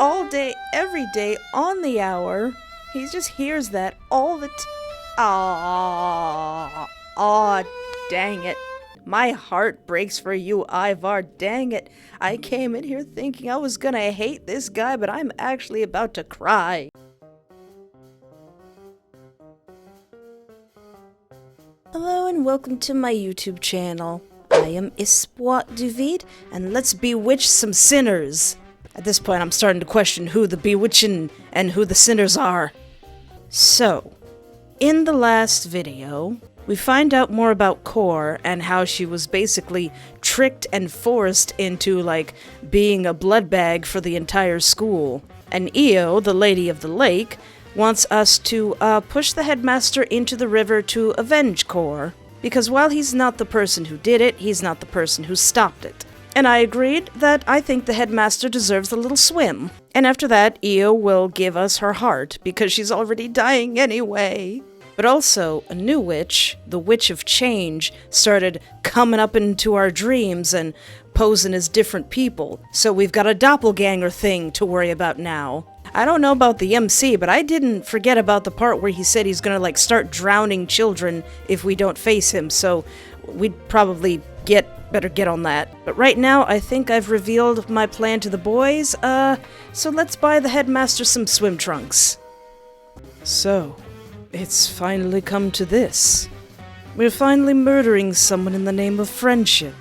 all day, every day, on the hour. He just hears that all the Aw, dang it. My heart breaks for you, Ivar, dang it. I came in here thinking I was gonna hate this guy, but I'm actually about to cry. Hello and welcome to my YouTube channel. I am Espoir Duvid, and let's bewitch some sinners. At this point, I'm starting to question who the bewitching and who the sinners are. So, in the last video, we find out more about Cor and how she was basically tricked and forced into, being a blood bag for the entire school. And Io, the Lady of the Lake, wants us to push the headmaster into the river to avenge Cor. Because while he's not the person who did it, he's not the person who stopped it. And I agreed that I think the headmaster deserves a little swim. And after that, Io will give us her heart, because she's already dying anyway. But also, a new witch, the Witch of Change, started coming up into our dreams and posing as different people. So we've got a doppelganger thing to worry about now. I don't know about the MC, but I didn't forget about the part where he said he's gonna, start drowning children if we don't face him, so we'd probably better get on that. But right now, I think I've revealed my plan to the boys, so let's buy the headmaster some swim trunks. So, it's finally come to this. We're finally murdering someone in the name of friendship.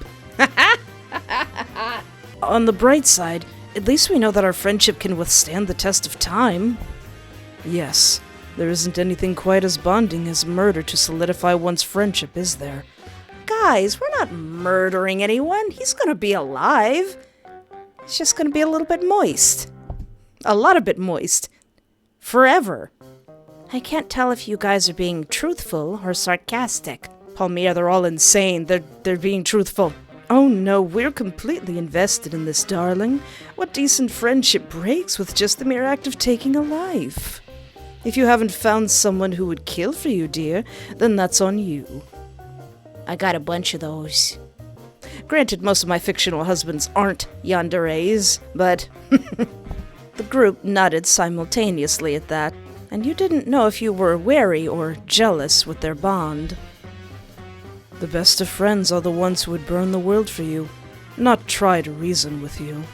On the bright side, at least we know that our friendship can withstand the test of time. Yes, there isn't anything quite as bonding as murder to solidify one's friendship, is there? Guys, we're not murdering anyone. He's gonna be alive. He's just gonna be a little bit moist. A lot of bit moist. Forever. I can't tell if you guys are being truthful or sarcastic. Palmia, they're all insane. They're being truthful. Oh no, we're completely invested in this, darling. What decent friendship breaks with just the mere act of taking a life? If you haven't found someone who would kill for you, dear, then that's on you. I got a bunch of those. Granted, most of my fictional husbands aren't yanderes, but the group nodded simultaneously at that, and you didn't know if you were wary or jealous with their bond. The best of friends are the ones who would burn the world for you, not try to reason with you.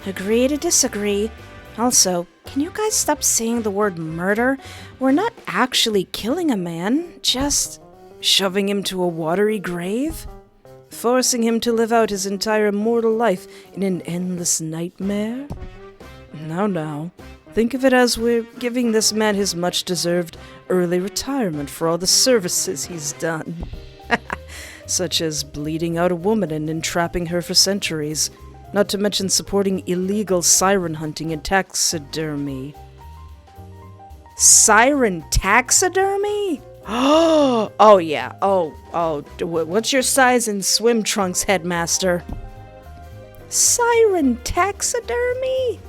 Agree to disagree. Also, can you guys stop saying the word murder? We're not actually killing a man, just shoving him to a watery grave? Forcing him to live out his entire mortal life in an endless nightmare? Now. Think of it as we're giving this man his much-deserved early retirement for all the services he's done. Such as bleeding out a woman and entrapping her for centuries, not to mention supporting illegal siren hunting and taxidermy. Siren taxidermy? Oh yeah. What's your size in swim trunks, headmaster? Siren taxidermy?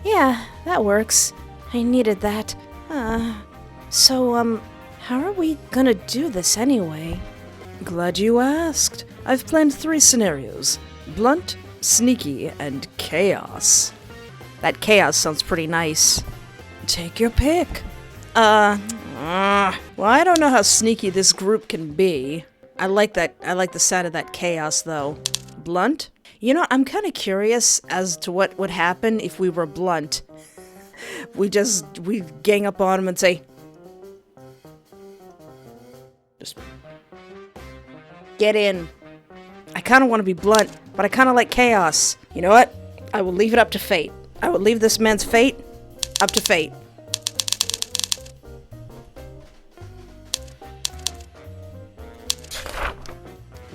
Yeah, that works. I needed that. So, how are we gonna do this anyway? Glad you asked. I've planned 3 scenarios. Blunt, sneaky, and chaos. That chaos sounds pretty nice. Take your pick. Well, I don't know how sneaky this group can be. I like the sound of that chaos, though. Blunt? You know, I'm kind of curious as to what would happen if we were blunt. We gang up on him and say, just get in. I kind of want to be blunt, but I kind of like chaos. You know what? I will leave it up to fate. I will leave this man's fate up to fate.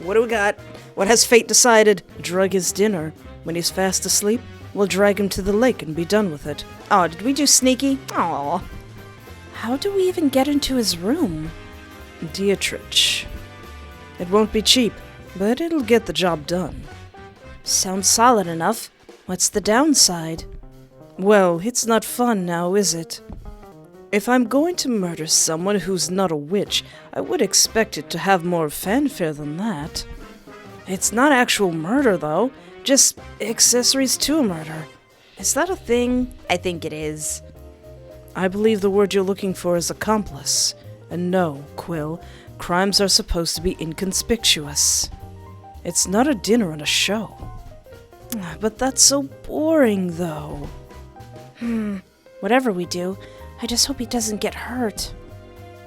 What do we got? What has fate decided? Drug his dinner. When he's fast asleep, we'll drag him to the lake and be done with it. Oh, did we do sneaky? Aw. How do we even get into his room? Dietrich. It won't be cheap, but it'll get the job done. Sounds solid enough. What's the downside? Well, it's not fun now, is it? If I'm going to murder someone who's not a witch, I would expect it to have more fanfare than that. It's not actual murder, though. Just accessories to a murder. Is that a thing? I think it is. I believe the word you're looking for is accomplice. And no, Quill, crimes are supposed to be inconspicuous. It's not a dinner and a show. But that's so boring, though. Whatever we do, I just hope he doesn't get hurt.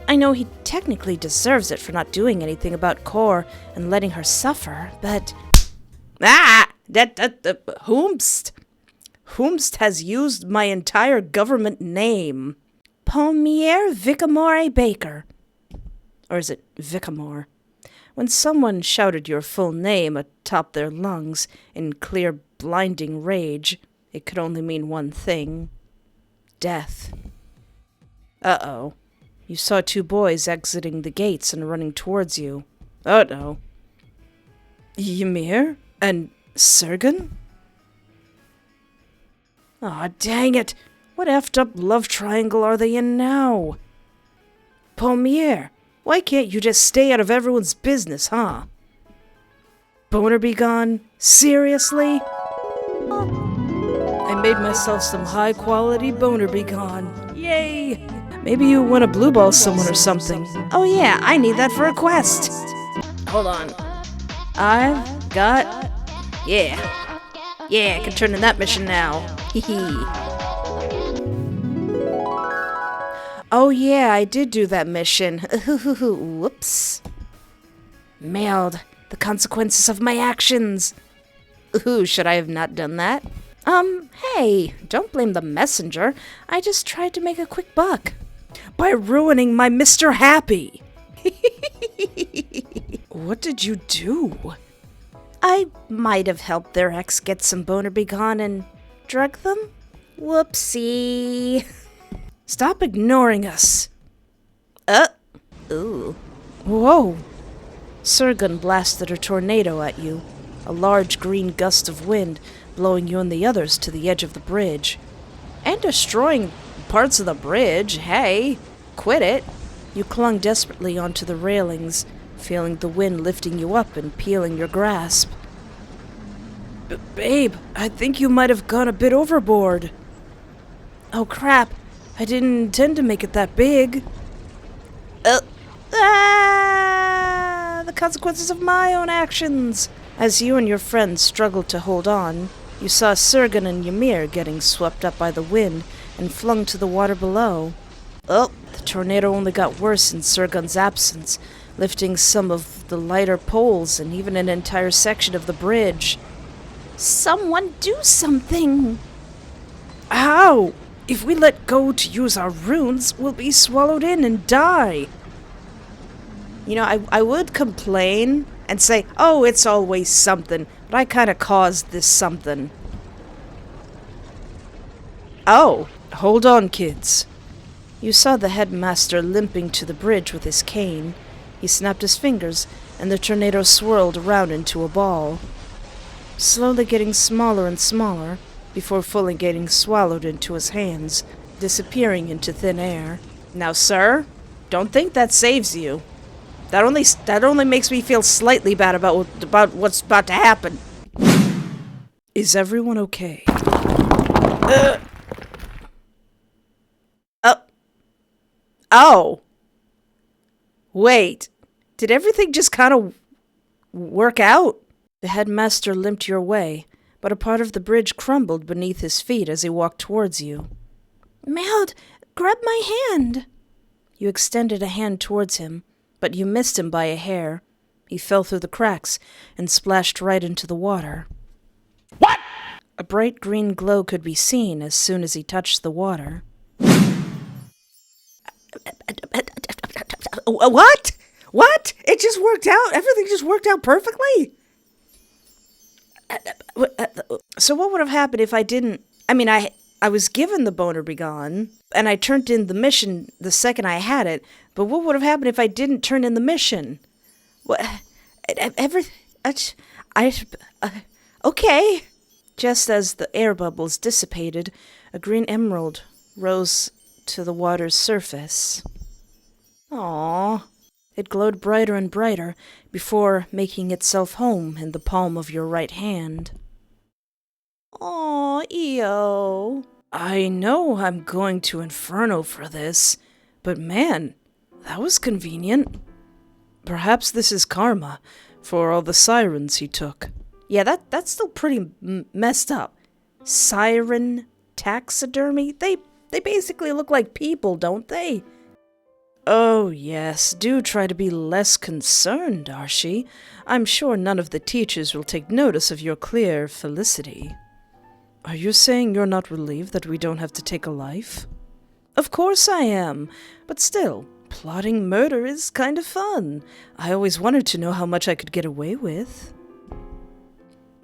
I know he technically deserves it for not doing anything about Cor and letting her suffer, but... Whomst? Whomst has used my entire government name. Pier Vicamore Baker. Or is it Vicamore? When someone shouted your full name atop their lungs in clear, blinding rage, it could only mean one thing. Death. Uh-oh. You saw two boys exiting the gates and running towards you. Oh no. Ymir? And Sergen? Aw, dang it! What effed up love triangle are they in now? Pier, why can't you just stay out of everyone's business, huh? Boner be gone? Seriously? I made myself some high-quality boner be gone. Yay! Maybe you want to blue ball someone or something. Oh yeah, I need that for a quest. Hold on. I've got... Yeah, I can turn in that mission now. Hehe. Oh yeah, I did do that mission. Whoops. Mailed. The consequences of my actions. Ooh, should I have not done that? Hey, don't blame the messenger. I just tried to make a quick buck. By ruining my Mr. Happy! What did you do? I might have helped their ex get some boner begone and drug them? Whoopsie. Stop ignoring us. Ooh. Whoa. Sergen blasted a tornado at you, a large green gust of wind blowing you and the others to the edge of the bridge. And destroying parts of the bridge, hey, quit it. You clung desperately onto the railings, feeling the wind lifting you up and peeling your grasp. Babe, I think you might have gone a bit overboard. Oh crap, I didn't intend to make it that big. The consequences of my own actions. As you and your friends struggled to hold on, you saw Sergen and Ymir getting swept up by the wind and flung to the water below. Oh, the tornado only got worse in Sergen's absence, lifting some of the lighter poles and even an entire section of the bridge. Someone do something! How? If we let go to use our runes, we'll be swallowed in and die. You know, I would complain and say, oh, it's always something, but I kind of caused this something. Oh, hold on, kids. You saw the headmaster limping to the bridge with his cane. He snapped his fingers, and the tornado swirled around into a ball, slowly getting smaller and smaller, before fully getting swallowed into his hands, disappearing into thin air. Now, sir, don't think that saves you. That only makes me feel slightly bad about what's about to happen. Is everyone okay? Oh. Wait. Did everything just kind of work out? The headmaster limped your way, but a part of the bridge crumbled beneath his feet as he walked towards you. Mailed, grab my hand. You extended a hand towards him, but you missed him by a hair. He fell through the cracks and splashed right into the water. What? A bright green glow could be seen as soon as he touched the water. What? What? It just worked out? Everything just worked out perfectly? So what would have happened if I didn't... I was given the boner begone, and I turned in the mission the second I had it, but what would have happened if I didn't turn in the mission? What? Okay. Just as the air bubbles dissipated, a green emerald rose to the water's surface. Aww. It glowed brighter and brighter before making itself home in the palm of your right hand. Aw, Eo. I know I'm going to Inferno for this, but man, that was convenient. Perhaps this is karma for all the sirens he took. Yeah, that's still pretty messed up. Siren taxidermy? They basically look like people, don't they? Oh yes, do try to be less concerned, Archie. I'm sure none of the teachers will take notice of your clear felicity. Are you saying you're not relieved that we don't have to take a life? Of course I am, but still, plotting murder is kind of fun. I always wanted to know how much I could get away with.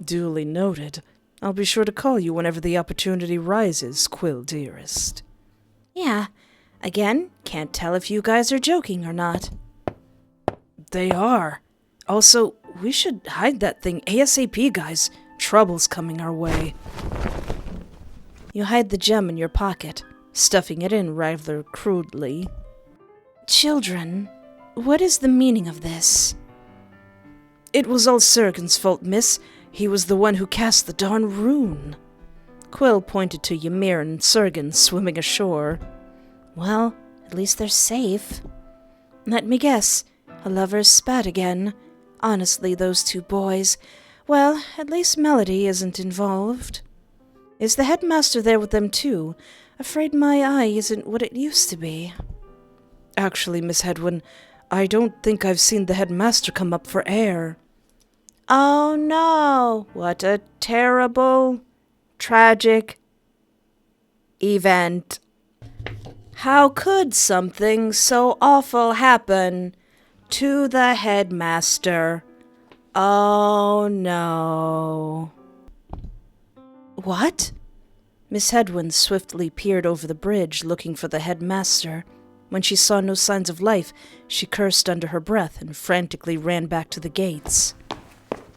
Duly noted. I'll be sure to call you whenever the opportunity rises, Quill dearest. Yeah. Again, can't tell if you guys are joking or not. They are. Also, we should hide that thing ASAP, guys. Trouble's coming our way. You hide the gem in your pocket, stuffing it in rather crudely. Children, what is the meaning of this? It was all Sergen's fault, miss. He was the one who cast the darn rune. Quill pointed to Ymir and Sergen swimming ashore. Well, at least they're safe. Let me guess, a lover's spat again. Honestly, those two boys. Well, at least Melody isn't involved. Is the headmaster there with them too? Afraid my eye isn't what it used to be. Actually, Miss Hedwin, I don't think I've seen the headmaster come up for air. Oh no, what a terrible, tragic event. How could something so awful happen to the headmaster? Oh no. What? Miss Hedwin swiftly peered over the bridge looking for the headmaster. When she saw no signs of life, she cursed under her breath and frantically ran back to the gates.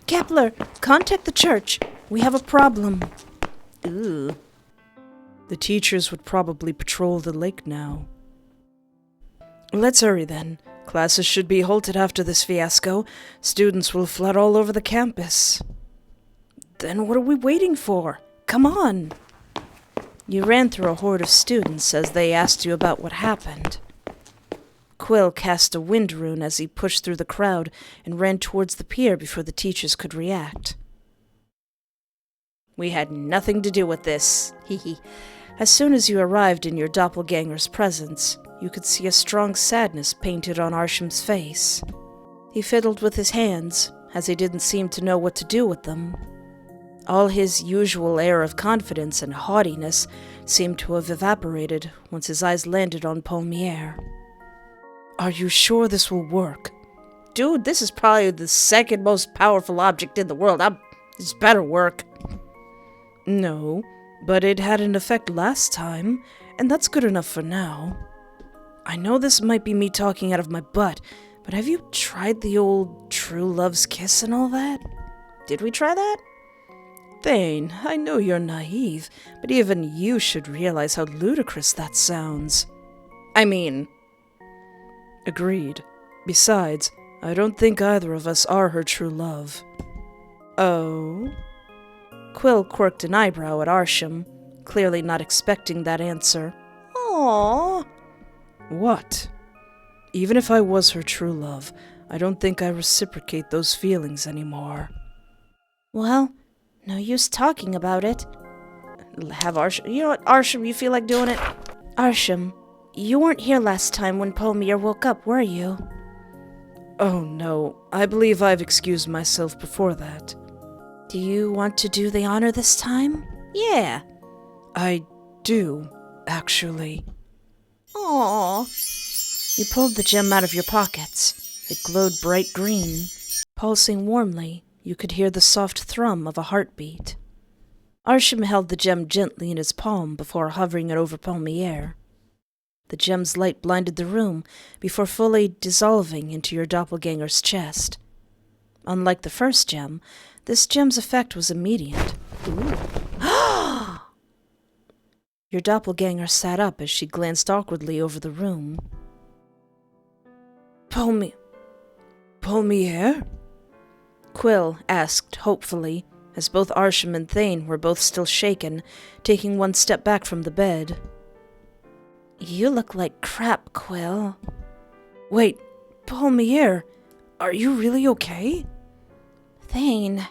Kepler, contact the church. We have a problem. Ooh. The teachers would probably patrol the lake now. Let's hurry then. Classes should be halted after this fiasco. Students will flood all over the campus. Then what are we waiting for? Come on! You ran through a horde of students as they asked you about what happened. Quill cast a wind rune as he pushed through the crowd and ran towards the pier before the teachers could react. We had nothing to do with this, hee. As soon as you arrived in your doppelganger's presence, you could see a strong sadness painted on Arsham's face. He fiddled with his hands, as he didn't seem to know what to do with them. All his usual air of confidence and haughtiness seemed to have evaporated once his eyes landed on Pier. Are you sure this will work? Dude, this is probably the second most powerful object in the world. This better work. No, but it had an effect last time, and that's good enough for now. I know this might be me talking out of my butt, but have you tried the old true love's kiss and all that? Did we try that? Thane, I know you're naive, but even you should realize how ludicrous that sounds. I mean... Agreed. Besides, I don't think either of us are her true love. Oh? Quill quirked an eyebrow at Arsham, clearly not expecting that answer. Aww. What? Even if I was her true love, I don't think I reciprocate those feelings anymore. Well, no use talking about it. Have Arsham... You know what, Arsham, you feel like doing it? Arsham, you weren't here last time when Pier woke up, were you? Oh no, I believe I've excused myself before that. Do you want to do the honor this time? Yeah. I do, actually. Aww. You pulled the gem out of your pockets. It glowed bright green. Pulsing warmly, you could hear the soft thrum of a heartbeat. Arsham held the gem gently in his palm before hovering it over Pier. The gem's light blinded the room before fully dissolving into your doppelganger's chest. Unlike the first gem, this gem's effect was immediate. Ooh. Your doppelganger sat up as she glanced awkwardly over the room. Pier? Quill asked hopefully, as both Arsham and Thane were both still shaken, taking one step back from the bed. "You look like crap, Quill." "Wait, Palmier, are you really okay?" "Thane,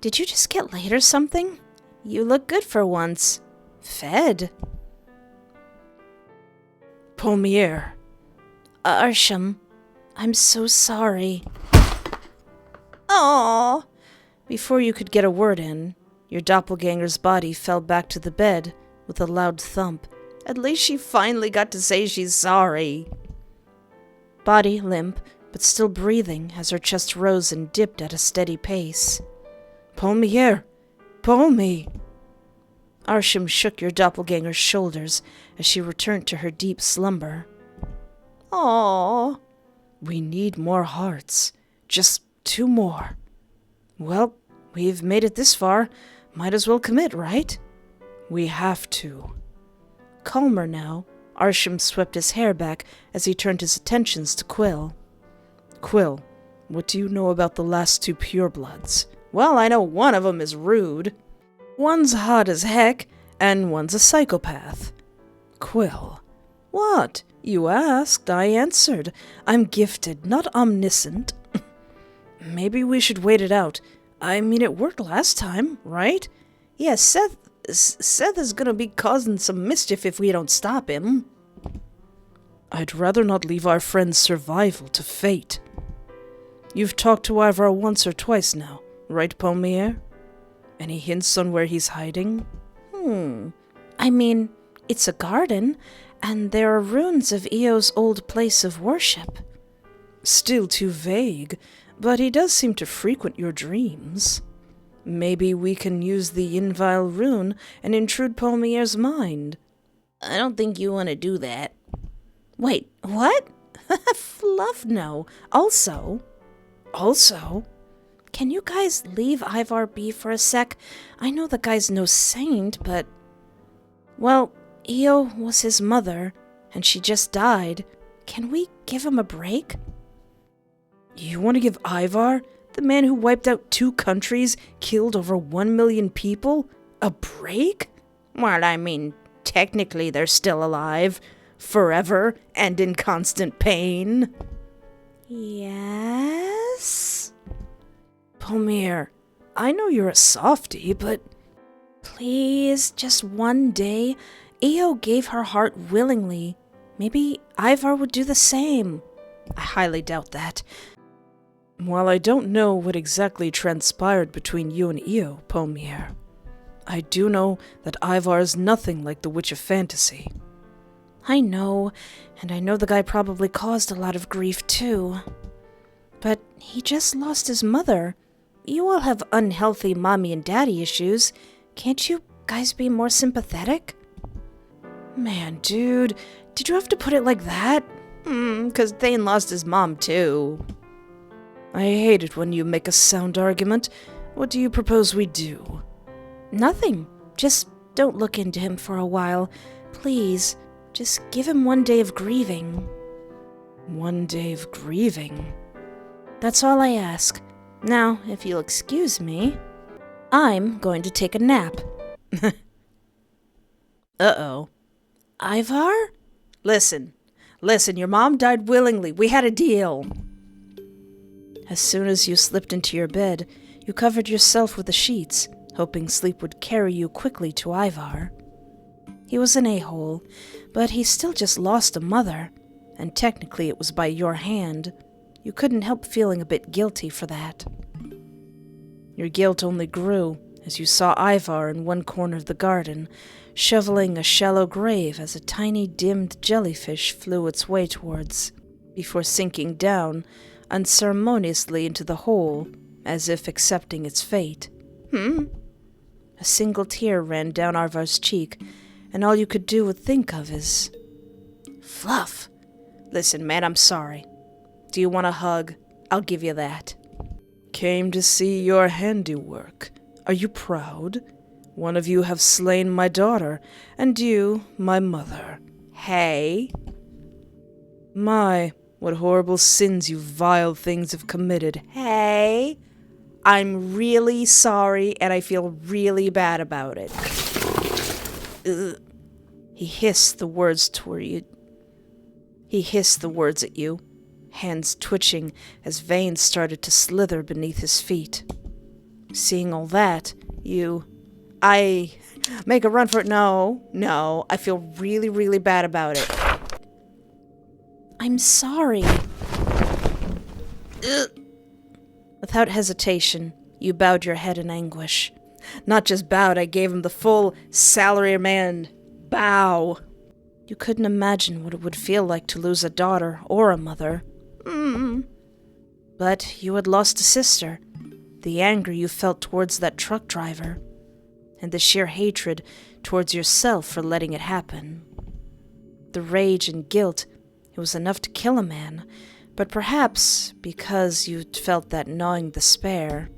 did you just get laid or something? You look good for once. Fed." "Palmier." "Arsham, I'm so sorry." "Aww." Before you could get a word in, your doppelganger's body fell back to the bed with a loud thump. At least she finally got to say she's sorry. Body limp, but still breathing as her chest rose and dipped at a steady pace. "Palmier! Palmy!" Arsham shook your doppelganger's shoulders as she returned to her deep slumber. "Aww." "We need more hearts. Just 2 more. Well, we've made it this far. Might as well commit, right? We have to." Calmer now, Arsham swept his hair back as he turned his attentions to Quill. "Quill, what do you know about the last 2 purebloods?" "Well, I know one of 'em is rude. "One's hot as heck, and one's a psychopath." "Quill." "What? "You asked, I answered. I'm gifted, not omniscient." "Maybe we should wait it out. I mean, it worked last time, right?" "Yeah, Seth is gonna be causing some mischief if we don't stop him." "I'd rather not leave our friend's survival to fate." "You've talked to Ivar once or twice now, right, Palmier? Any hints on where he's hiding?" I mean, it's a garden, and there are ruins of Eo's old place of worship." "Still too vague, but he does seem to frequent your dreams. Maybe we can use the Invile rune and intrude Palmier's mind." "I don't think you want to do that." "Wait, what?" "Fluff, no. Also, can you guys leave Ivar be for a sec? I know the guy's no saint, but... Well, Eo was his mother, and she just died. Can we give him a break?" "You want to give Ivar, the man who wiped out 2 countries, killed over 1 million people, a break?" "Well, I mean, technically they're still alive, forever, and in constant pain." "Yes?" "Palmier, I know you're a softie, but..." "Please, just one day. Eo gave her heart willingly. Maybe Ivar would do the same." "I highly doubt that." "While I don't know what exactly transpired between you and Eo, Palmier, I do know that Ivar is nothing like the Witch of Fantasy." "I know, and I know the guy probably caused a lot of grief too. But he just lost his mother. You all have unhealthy mommy and daddy issues. Can't you guys be more sympathetic?" "Man, dude, did you have to put it like that?" 'Cause Thane lost his mom too." "I hate it when you make a sound argument. What do you propose we do?" "Nothing. Just don't look into him for a while. Please, just give him 1 day of grieving." 1 day of grieving? "That's all I ask. Now, if you'll excuse me, I'm going to take a nap." Uh-oh. "Ivar? Listen, your mom died willingly. We had a deal." As soon as you slipped into your bed, you covered yourself with the sheets, hoping sleep would carry you quickly to Ivar. He was an a-hole, but he still just lost a mother, and technically it was by your hand. You couldn't help feeling a bit guilty for that. Your guilt only grew as you saw Ivar in one corner of the garden, shoveling a shallow grave as a tiny dimmed jellyfish flew its way towards, before sinking down unceremoniously into the hole, as if accepting its fate. A single tear ran down Ivar's cheek, and all you could do would think of is... "Fluff, listen, man, I'm sorry. Do you want a hug? I'll give you that." "Came to see your handiwork. Are you proud? One of you have slain my daughter, and you, my mother." "Hey." "My, what horrible sins you vile things have committed." "Hey." I'm really sorry, and I feel really bad about it. Ugh. He hissed the words at you, hands twitching as veins started to slither beneath his feet. Seeing all that, I make a run for it. No, I feel really, really bad about it. I'm sorry. Ugh. Without hesitation, you bowed your head in anguish. Not just bowed, I gave him the full salaryman bow. You couldn't imagine what it would feel like to lose a daughter or a mother. But you had lost a sister. The anger you felt towards that truck driver, and the sheer hatred towards yourself for letting it happen. The rage and guilt, it was enough to kill a man, but perhaps because you felt that gnawing despair,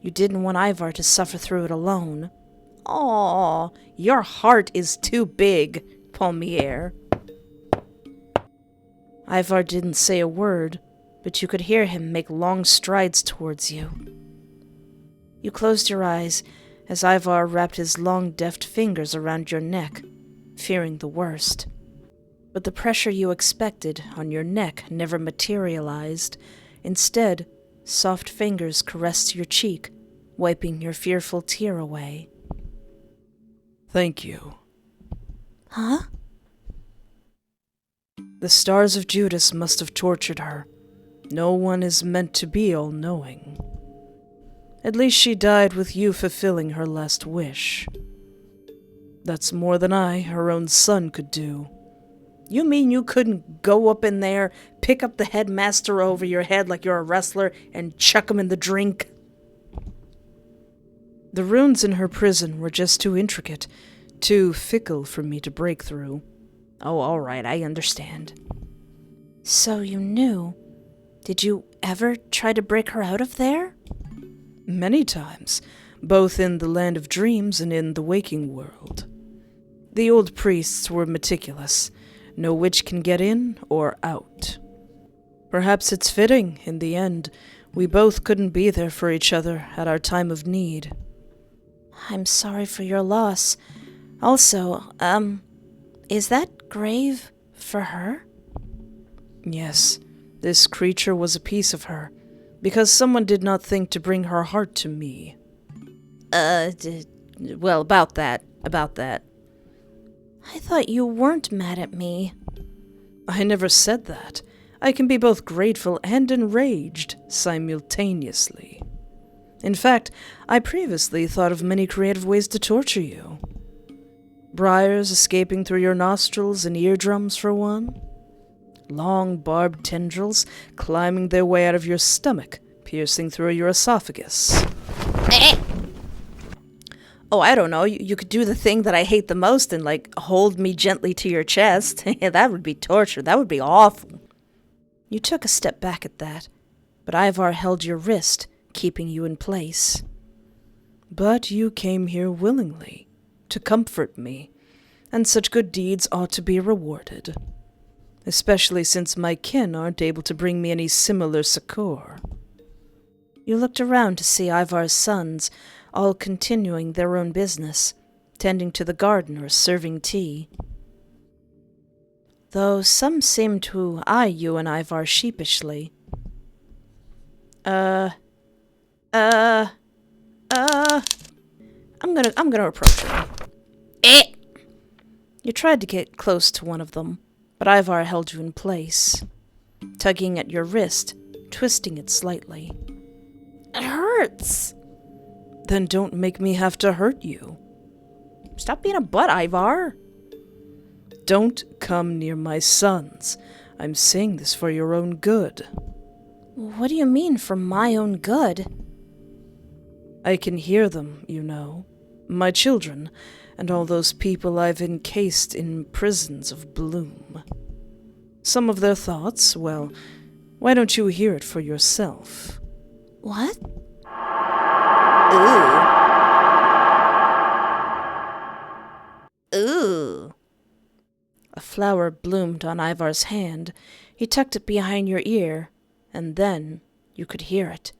you didn't want Ivar to suffer through it alone. Aw, your heart is too big, Pier. Ivar didn't say a word, but you could hear him make long strides towards you. You closed your eyes as Ivar wrapped his long, deft fingers around your neck, fearing the worst. But the pressure you expected on your neck never materialized. Instead, soft fingers caressed your cheek, wiping your fearful tear away. Thank you. Huh? The stars of Judas must have tortured her. No one is meant to be all-knowing. At least she died with you fulfilling her last wish. That's more than I, her own son, could do. You mean you couldn't go up in there, pick up the headmaster over your head like you're a wrestler, and chuck him in the drink? The runes in her prison were just too intricate, too fickle for me to break through. Oh, all right, I understand. So you knew. Did you ever try to break her out of there? Many times, both in the land of dreams and in the waking world. The old priests were meticulous. No witch can get in or out. Perhaps it's fitting, in the end, we both couldn't be there for each other at our time of need. I'm sorry for your loss. Also, is that grave for her? Yes, this creature was a piece of her, because someone did not think to bring her heart to me. Well, about that. I thought you weren't mad at me. I never said that. I can be both grateful and enraged simultaneously. In fact, I previously thought of many creative ways to torture you. Briars escaping through your nostrils and eardrums, for one. Long barbed tendrils climbing their way out of your stomach, piercing through your esophagus. Oh, I don't know. You could do the thing that I hate the most and, hold me gently to your chest. That would be torture. That would be awful. You took a step back at that, but Ivar held your wrist, keeping you in place. But you came here willingly, to comfort me, and such good deeds ought to be rewarded. Especially since my kin aren't able to bring me any similar succor. You looked around to see Ivar's sons, all continuing their own business, tending to the garden or serving tea. Though some seemed to eye you and Ivar sheepishly. I'm gonna approach him. You tried to get close to one of them, but Ivar held you in place, tugging at your wrist, twisting it slightly. It hurts. Then don't make me have to hurt you. Stop being a butt, Ivar. Don't come near my sons. I'm saying this for your own good. What do you mean, for my own good? I can hear them, you know. My children, and all those people I've encased in prisons of bloom. Some of their thoughts, well, why don't you hear it for yourself? What? Ooh. A flower bloomed on Ivar's hand. He tucked it behind your ear, and then you could hear it.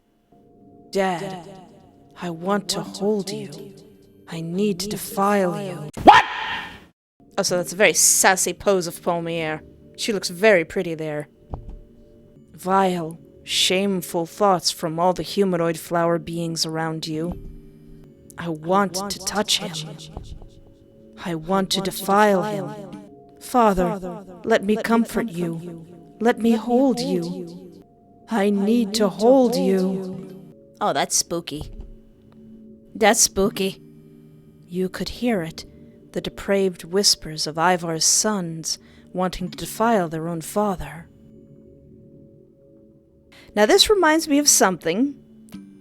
Dad, I want to hold you. I need to defile you. Oh, so that's a very sassy pose of Palmier. She looks very pretty there. Vile, shameful thoughts from all the humanoid flower beings around you. I want to touch him. I want to defile him. Father, let me comfort you. Let me hold you. I need to hold you. Oh, that's spooky. That's spooky. You could hear it, the depraved whispers of Ivar's sons wanting to defile their own father. Now this reminds me of something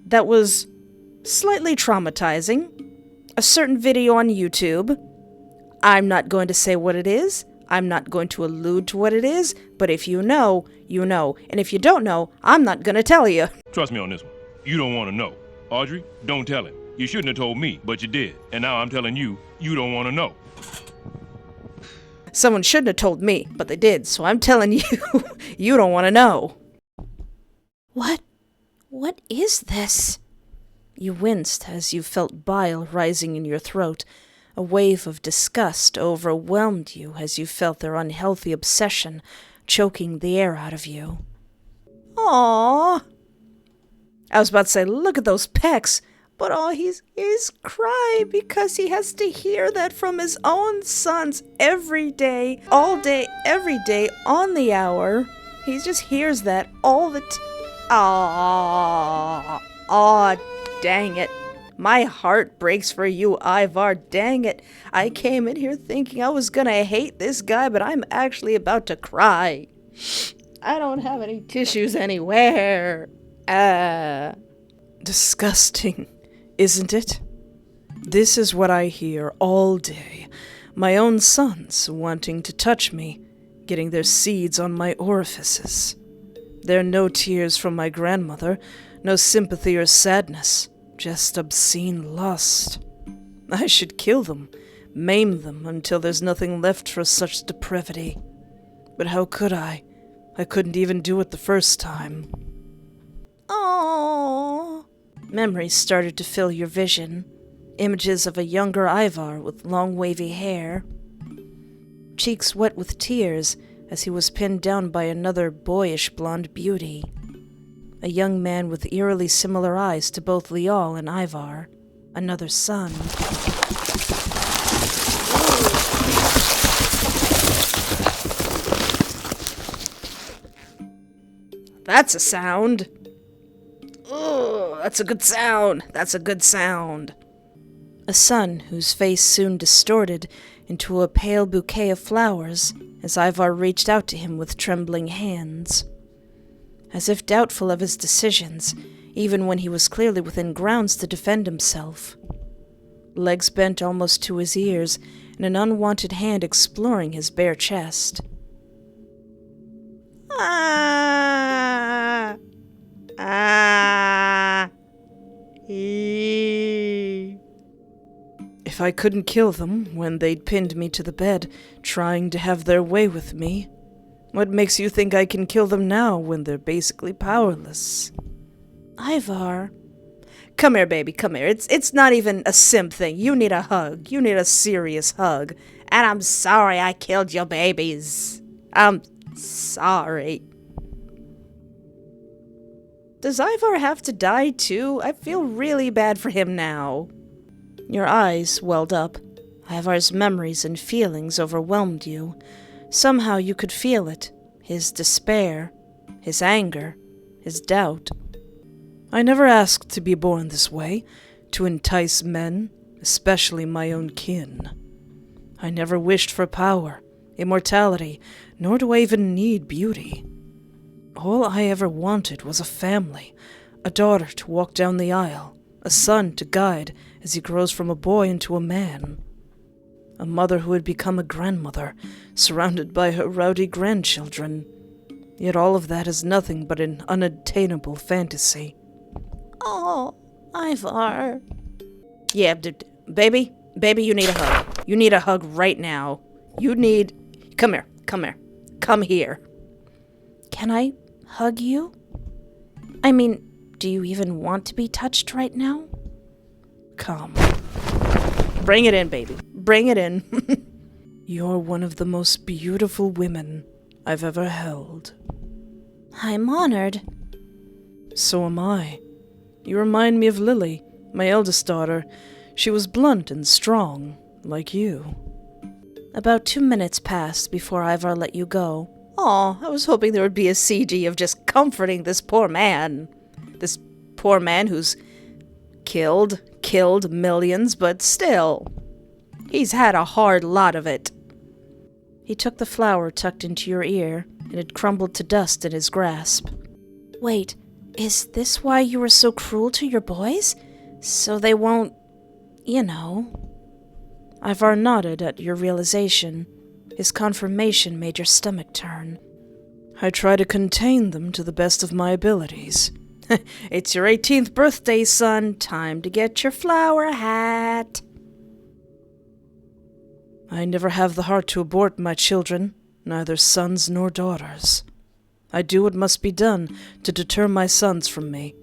that was slightly traumatizing. A certain video on YouTube. I'm not going to say what it is. I'm not going to allude to what it is. But if you know, you know. And if you don't know, I'm not going to tell you. Trust me on this one. You don't want to know. Audrey, don't tell him. You shouldn't have told me, but you did. And now I'm telling you, you don't want to know. Someone shouldn't have told me, but they did. So I'm telling you, you don't want to know. What is this? You winced as you felt bile rising in your throat. A wave of disgust overwhelmed you as you felt their unhealthy obsession choking the air out of you. Aww. I was about to say, look at those pecs. But he's crying because he has to hear that from his own sons every day, all day, every day, on the hour. He just hears that all the Aw, dang it. My heart breaks for you, Ivar, dang it. I came in here thinking I was gonna hate this guy, but I'm actually about to cry. I don't have any tissues anywhere. Disgusting, isn't it? This is what I hear all day. My own sons wanting to touch me, getting their seeds on my orifices. There are no tears from my grandmother, no sympathy or sadness, just obscene lust. I should kill them, maim them until there's nothing left for such depravity. But how could I? I couldn't even do it the first time. Aww. Memories started to fill your vision. Images of a younger Ivar with long wavy hair. Cheeks wet with tears as he was pinned down by another boyish blonde beauty. A young man with eerily similar eyes to both Lial and Ivar. Another son. That's a sound. Oh, that's a good sound. That's a good sound. A son whose face soon distorted into a pale bouquet of flowers as Ivar reached out to him with trembling hands. As if doubtful of his decisions, even when he was clearly within grounds to defend himself. Legs bent almost to his ears, and an unwanted hand exploring his bare chest. If I couldn't kill them when they'd pinned me to the bed, trying to have their way with me, what makes you think I can kill them now when they're basically powerless? Ivar. Come here, baby, come here. It's not even a simp thing. You need a hug. You need a serious hug. And I'm sorry I killed your babies. I'm sorry. Does Ivar have to die too? I feel really bad for him now. Your eyes welled up. Ivar's memories and feelings overwhelmed you. Somehow you could feel it. His despair, his anger, his doubt. I never asked to be born this way, to entice men, especially my own kin. I never wished for power, immortality, nor do I even need beauty. All I ever wanted was a family, a daughter to walk down the aisle, a son to guide as he grows from a boy into a man. A mother who had become a grandmother, surrounded by her rowdy grandchildren. Yet all of that is nothing but an unattainable fantasy. Oh, Ivar. Yeah, baby, you need a hug. You need a hug right now. Come here. Come here. Can I hug you? I mean, Do you even want to be touched right now? Come. Bring it in, baby. Bring it in. You're one of the most beautiful women I've ever held. I'm honored. So am I. You remind me of Lily, my eldest daughter. She was blunt and strong, like you. About 2 minutes passed before Ivar let you go. Aw, I was hoping there would be a CG of just comforting this poor man. This poor man who's killed millions, but still. He's had a hard lot of it. He took the flower tucked into your ear, and it crumbled to dust in his grasp. Wait, is this why you were so cruel to your boys? So they won't, you know. Ivar nodded at your realization. His confirmation made your stomach turn. I try to contain them to the best of my abilities. It's your 18th birthday, son. Time to get your flower hat. I never have the heart to abort my children, neither sons nor daughters. I do what must be done to deter my sons from me.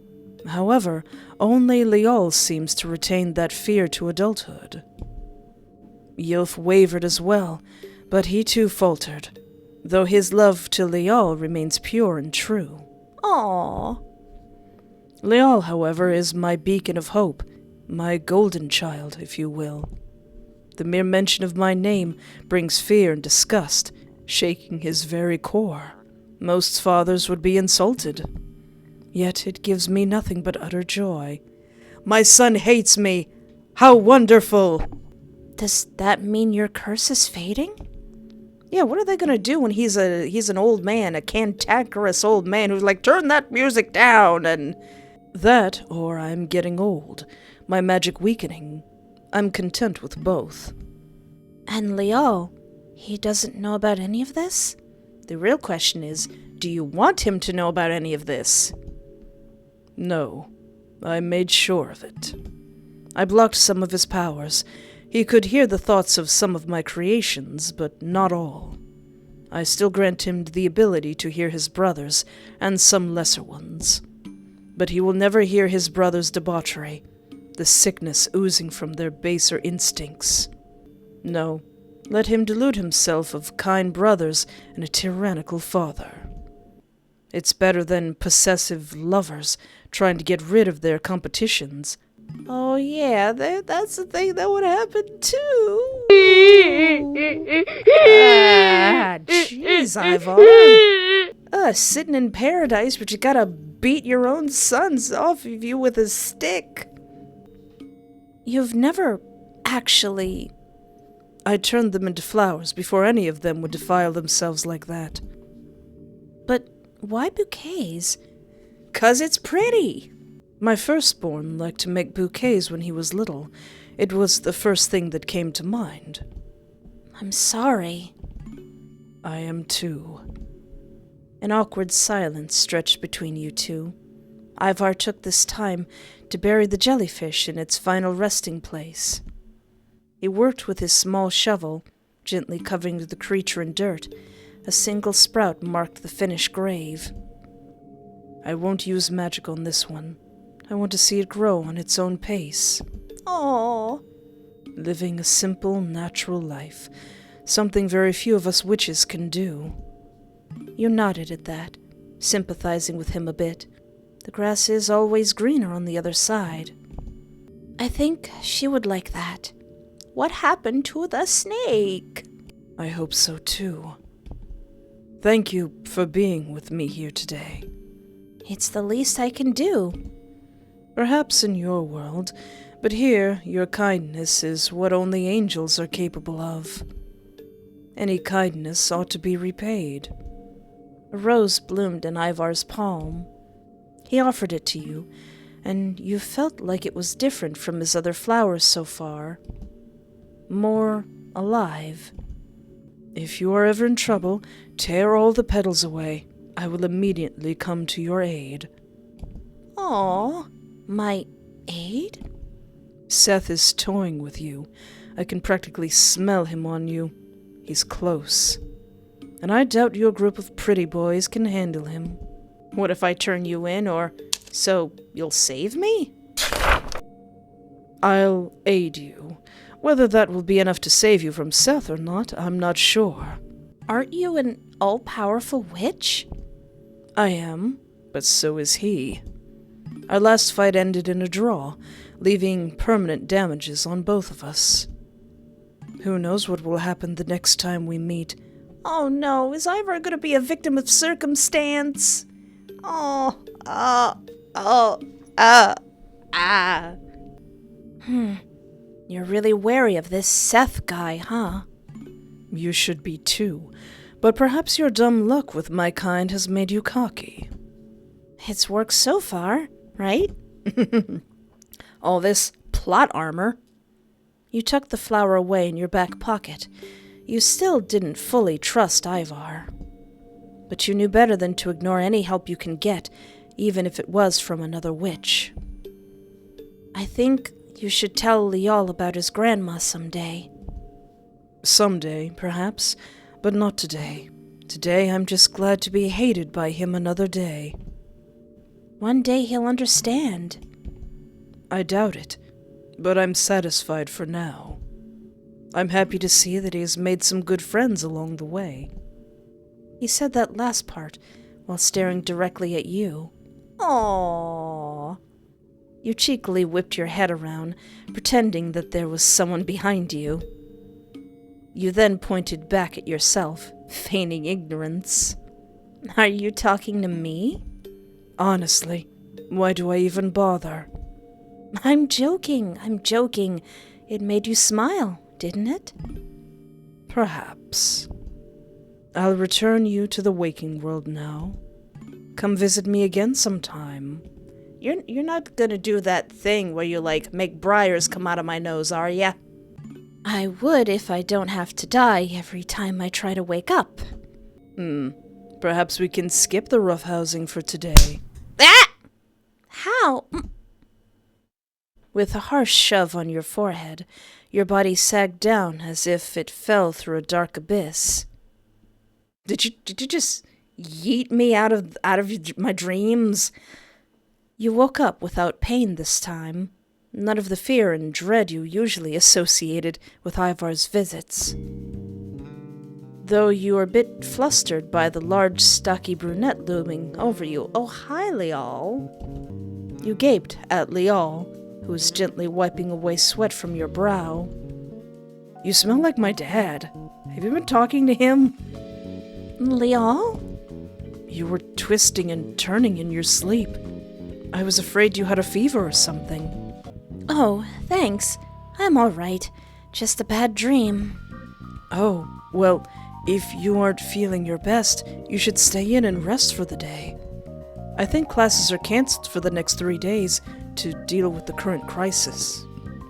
However, only Liol seems to retain that fear to adulthood. Yilf wavered as well, but he too faltered, though his love to Liol remains pure and true. Aww. Liol, however, is my beacon of hope, my golden child, if you will. The mere mention of my name brings fear and disgust, shaking his very core. Most fathers would be insulted. Yet it gives me nothing but utter joy. My son hates me! How wonderful! Does that mean your curse is fading? Yeah, what are they gonna do when he's an old man, a cantankerous old man who's like, turn that music down, and... That, or I'm getting old, my magic weakening. I'm content with both. And Liol, he doesn't know about any of this? The real question is, do you want him to know about any of this? No, I made sure of it. I blocked some of his powers. He could hear the thoughts of some of my creations, but not all. I still grant him the ability to hear his brothers, and some lesser ones. But he will never hear his brothers' debauchery, the sickness oozing from their baser instincts. No, let him delude himself of kind brothers and a tyrannical father. It's better than possessive lovers trying to get rid of their competitions. Oh yeah, that's the thing that would happen too. Jeez, Ivar. Sitting in paradise, but you gotta beat your own sons off of you with a stick. You've never actually... I turned them into flowers before any of them would defile themselves like that. But why bouquets? 'Cause it's pretty. My firstborn liked to make bouquets when he was little. It was the first thing that came to mind. I'm sorry. I am too. An awkward silence stretched between you two. Ivar took this time to bury the jellyfish in its final resting place. He worked with his small shovel, gently covering the creature in dirt. A single sprout marked the finished grave. I won't use magic on this one. I want to see it grow on its own pace. Aww. Living a simple, natural life. Something very few of us witches can do. You nodded at that, sympathizing with him a bit. The grass is always greener on the other side. I think she would like that. What happened to the snake? I hope so too. Thank you for being with me here today. It's the least I can do. Perhaps in your world, but here your kindness is what only angels are capable of. Any kindness ought to be repaid. A rose bloomed in Ivar's palm. He offered it to you, and you felt like it was different from his other flowers so far. More alive. If you are ever in trouble, tear all the petals away. I will immediately come to your aid. Aw, my aid? Seth is toying with you. I can practically smell him on you. He's close. And I doubt your group of pretty boys can handle him. What if I turn you in or So, you'll save me? I'll aid you. Whether that will be enough to save you from Seth or not, I'm not sure. Aren't you an all-powerful witch? I am, but so is he. Our last fight ended in a draw, leaving permanent damages on both of us. Who knows what will happen the next time we meet? Oh no, is Ivar gonna be a victim of circumstance? You're really wary of this Seth guy, huh? You should be too, but perhaps your dumb luck with my kind has made you cocky. It's worked so far, right? All this plot armor. You tucked the flower away in your back pocket. You still didn't fully trust Ivar. But you knew better than to ignore any help you can get, even if it was from another witch. I think you should tell Lial about his grandma someday. Someday, perhaps, but not today. Today I'm just glad to be hated by him another day. One day he'll understand. I doubt it, but I'm satisfied for now. I'm happy to see that he has made some good friends along the way. He said that last part while staring directly at you. Aww. You cheekily whipped your head around, pretending that there was someone behind you. You then pointed back at yourself, feigning ignorance. Are you talking to me? Honestly, why do I even bother? I'm joking. It made you smile, didn't it? Perhaps. I'll return you to the waking world now. Come visit me again sometime. You're not gonna do that thing where you, make briars come out of my nose, are ya? I would if I don't have to die every time I try to wake up. Perhaps we can skip the roughhousing for today. Ah! How? With a harsh shove on your forehead, your body sagged down as if it fell through a dark abyss. Did you just yeet me out of my dreams? You woke up without pain this time. None of the fear and dread you usually associated with Ivar's visits. Though you were a bit flustered by the large, stocky brunette looming over you. Oh, hi, Lial. You gaped at Lial, who was gently wiping away sweat from your brow. You smell like my dad. Have you been talking to him? Lial? You were twisting and turning in your sleep. I was afraid you had a fever or something. Oh, thanks. I'm all right. Just a bad dream. Oh, well, if you aren't feeling your best, you should stay in and rest for the day. I think classes are cancelled for the next 3 days to deal with the current crisis.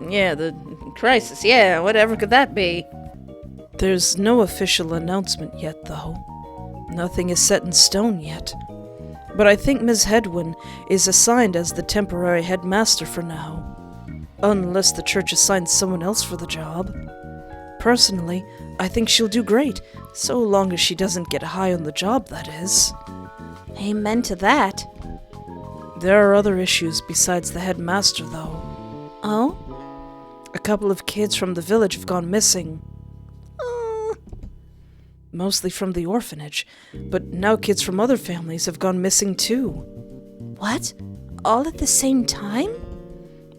Yeah, the crisis, yeah, whatever could that be? There's no official announcement yet, though. Nothing is set in stone yet. But I think Ms. Hedwin is assigned as the temporary headmaster for now. Unless the church assigns someone else for the job. Personally, I think she'll do great, so long as she doesn't get high on the job, that is. Amen to that. There are other issues besides the headmaster, though. Oh? A couple of kids from the village have gone missing. Mostly from the orphanage, but now kids from other families have gone missing too. What? All at the same time?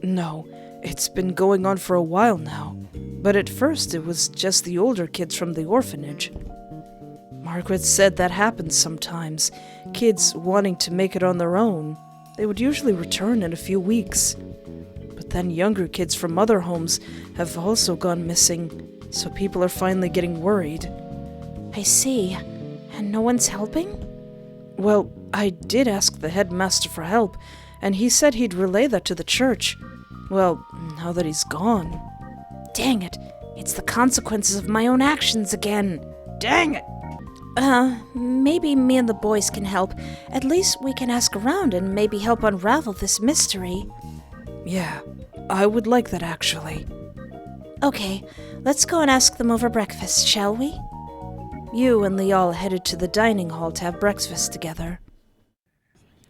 No, it's been going on for a while now, but at first it was just the older kids from the orphanage. Margaret said that happens sometimes, kids wanting to make it on their own. They would usually return in a few weeks. But then younger kids from other homes have also gone missing, so people are finally getting worried. I see. And no one's helping? Well, I did ask the headmaster for help, and he said he'd relay that to the church. Well, now that he's gone. Dang it. It's the consequences of my own actions again. Dang it. Maybe me and the boys can help. At least we can ask around and maybe help unravel this mystery. Yeah, I would like that actually. Okay, let's go and ask them over breakfast, shall we? You and Lial headed to the dining hall to have breakfast together.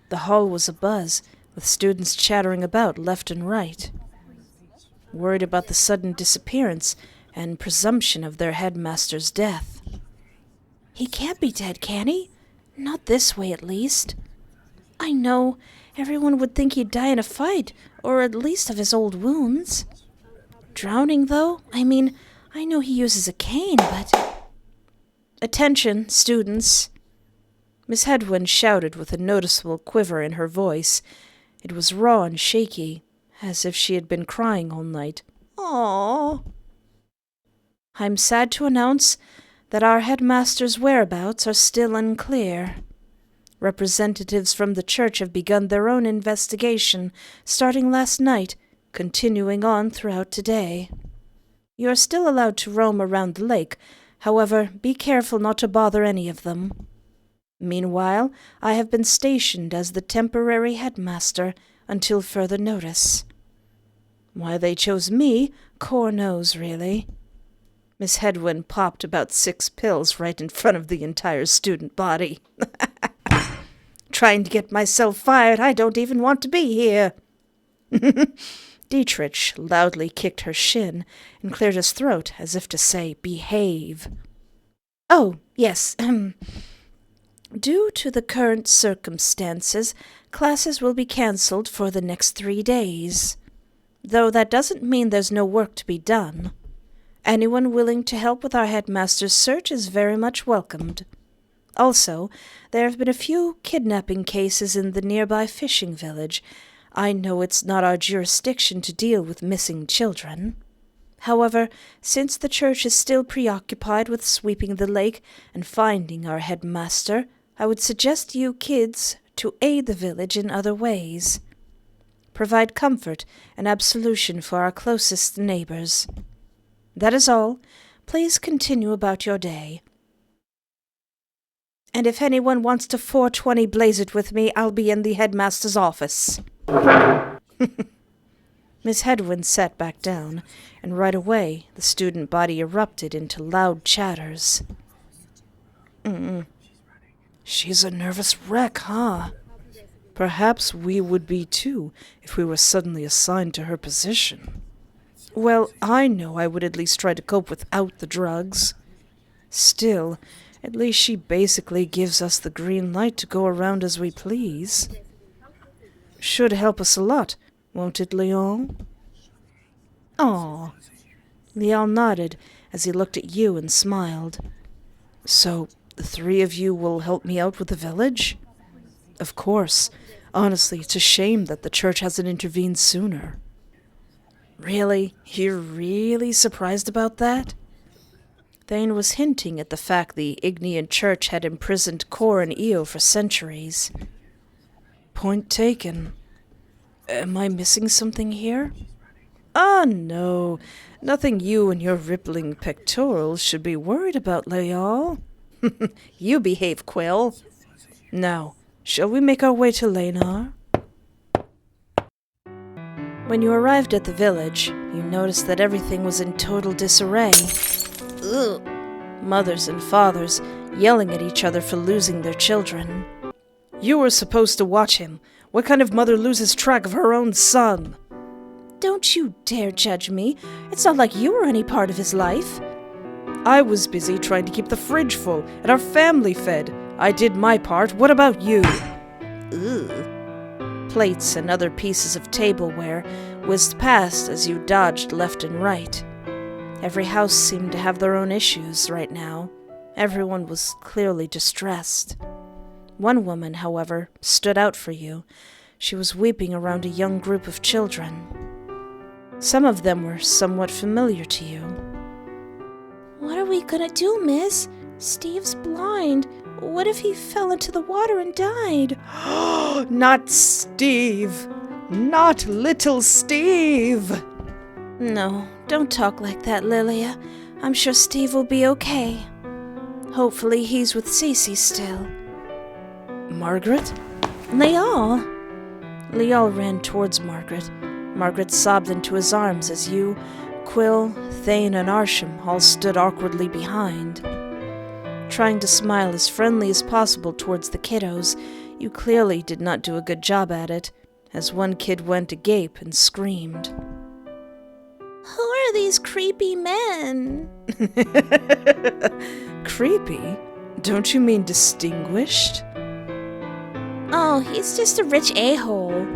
The hall was abuzz with students chattering about left and right, worried about the sudden disappearance and presumption of their headmaster's death. He can't be dead, can he? Not this way, at least. I know, everyone would think he'd die in a fight, or at least of his old wounds. Drowning, though? I mean, I know he uses a cane, but... Attention, students! Miss Hedwyn shouted with a noticeable quiver in her voice. It was raw and shaky, as if she had been crying all night. Aww. I'm sad to announce that our headmaster's whereabouts are still unclear. Representatives from the church have begun their own investigation, starting last night, continuing on throughout today. You are still allowed to roam around the lake, however, be careful not to bother any of them. Meanwhile, I have been stationed as the temporary headmaster until further notice. Why they chose me, Cor knows, really. Miss Hedwyn popped about 6 pills right in front of the entire student body. Trying to get myself fired, I don't even want to be here. Dietrich loudly kicked her shin and cleared his throat as if to say, behave. Oh, yes, Due to the current circumstances, classes will be cancelled for the next 3 days. Though that doesn't mean there's no work to be done. Anyone willing to help with our headmaster's search is very much welcomed. Also, there have been a few kidnapping cases in the nearby fishing village. I know it's not our jurisdiction to deal with missing children. However, since the church is still preoccupied with sweeping the lake and finding our headmaster, I would suggest you kids to aid the village in other ways. Provide comfort and absolution for our closest neighbors. That is all. Please continue about your day. And if anyone wants to 420 blaze it with me, I'll be in the headmaster's office. Miss Hedwyn sat back down, and right away the student body erupted into loud chatters. She's a nervous wreck, huh? Perhaps we would be too, if we were suddenly assigned to her position. Well, I know I would at least try to cope without the drugs. Still, at least she basically gives us the green light to go around as we please. Should help us a lot, won't it, Leon? Aw. Leon nodded as he looked at you and smiled. So, the 3 of you will help me out with the village? Of course. Honestly, it's a shame that the church hasn't intervened sooner. Really? You're really surprised about that? Thane was hinting at the fact the Ignean church had imprisoned Cor and Io for centuries. Point taken. Am I missing something here? Ah, no. Nothing you and your rippling pectorals should be worried about, Leal. You behave, Quill. Now, shall we make our way to Lanar? When you arrived at the village, you noticed that everything was in total disarray. Ugh. Mothers and fathers yelling at each other for losing their children. You were supposed to watch him. What kind of mother loses track of her own son? Don't you dare judge me. It's not like you were any part of his life. I was busy trying to keep the fridge full and our family fed. I did my part. What about you? Ugh. Plates and other pieces of tableware whizzed past as you dodged left and right. Every house seemed to have their own issues right now. Everyone was clearly distressed. One woman, however, stood out for you. She was weeping around a young group of children. Some of them were somewhat familiar to you. What are we gonna do, miss? Steve's blind. What if he fell into the water and died? Not Steve! Not little Steve! No, don't talk like that, Lilia. I'm sure Steve will be okay. Hopefully he's with Cece still. Margaret? Leal! Leal ran towards Margaret. Margaret sobbed into his arms as you, Quill, Thane, and Arsham all stood awkwardly behind. Trying to smile as friendly as possible towards the kiddos, you clearly did not do a good job at it. as one kid went agape and screamed. Who are these creepy men? Creepy? Don't you mean distinguished? Oh, he's just a rich a-hole.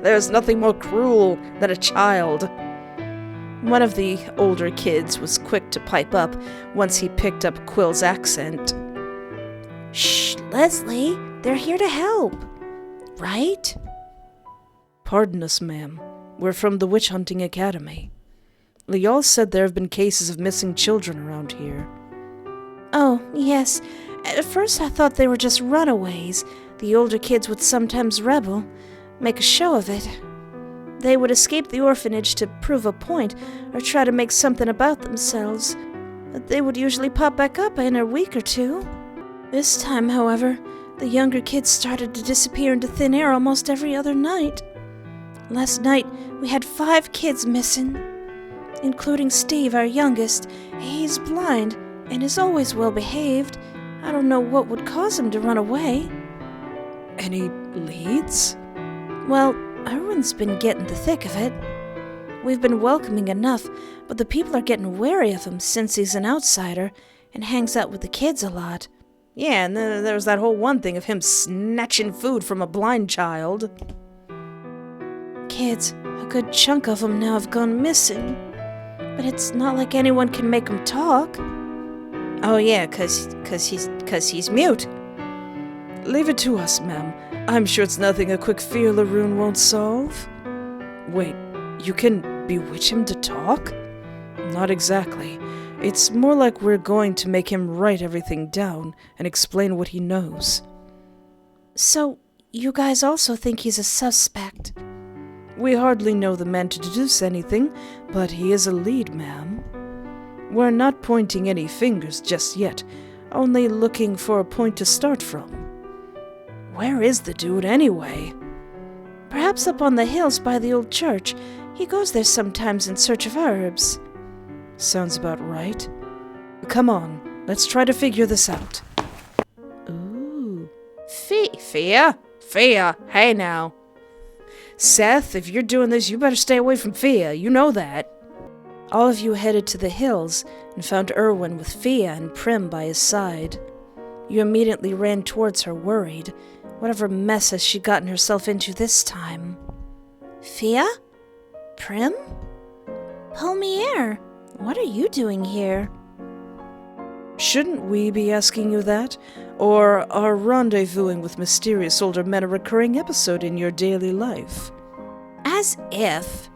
There's nothing more cruel than a child. One of the older kids was quick to pipe up once he picked up Quill's accent. Shh, Leslie, they're here to help. Right? Pardon us, ma'am. We're from the Witch Hunting Academy. Lial said there have been cases of missing children around here. Oh, yes. At first I thought they were just runaways. The older kids would sometimes rebel, make a show of it. They would escape the orphanage to prove a point or try to make something about themselves, but they would usually pop back up in a week or two. This time, however, the younger kids started to disappear into thin air almost every other night. Last night, we had 5 kids missing, including Steve, our youngest. He's blind and is always well behaved. I don't know what would cause him to run away. Any leads? Well, Irwin's been getting the thick of it. We've been welcoming enough, but the people are getting wary of him since he's an outsider and hangs out with the kids a lot. Yeah, and then there was that whole one thing of him snatching food from a blind child. Kids, a good chunk of them now have gone missing. But it's not like anyone can make them talk. Oh yeah, 'cause he's mute. Leave it to us, ma'am. I'm sure it's nothing a quick feeler rune won't solve. Wait, you can bewitch him to talk? Not exactly. It's more like we're going to make him write everything down and explain what he knows. So, you guys also think he's a suspect? We hardly know the man to deduce anything, but he is a lead, ma'am. We're not pointing any fingers just yet, only looking for a point to start from. Where is the dude anyway? Perhaps up on the hills by the old church. He goes there sometimes in search of herbs. Sounds about right. Come on, let's try to figure this out. Ooh. Fia, hey now. Seth, if you're doing this, you better stay away from Fia, you know that. All of you headed to the hills and found Irwin with Fia and Prim by his side. You immediately ran towards her, worried. Whatever mess has she gotten herself into this time? Fia? Prim? Palmier, what are you doing here? Shouldn't we be asking you that? Or are rendezvousing with mysterious older men a recurring episode in your daily life? As if.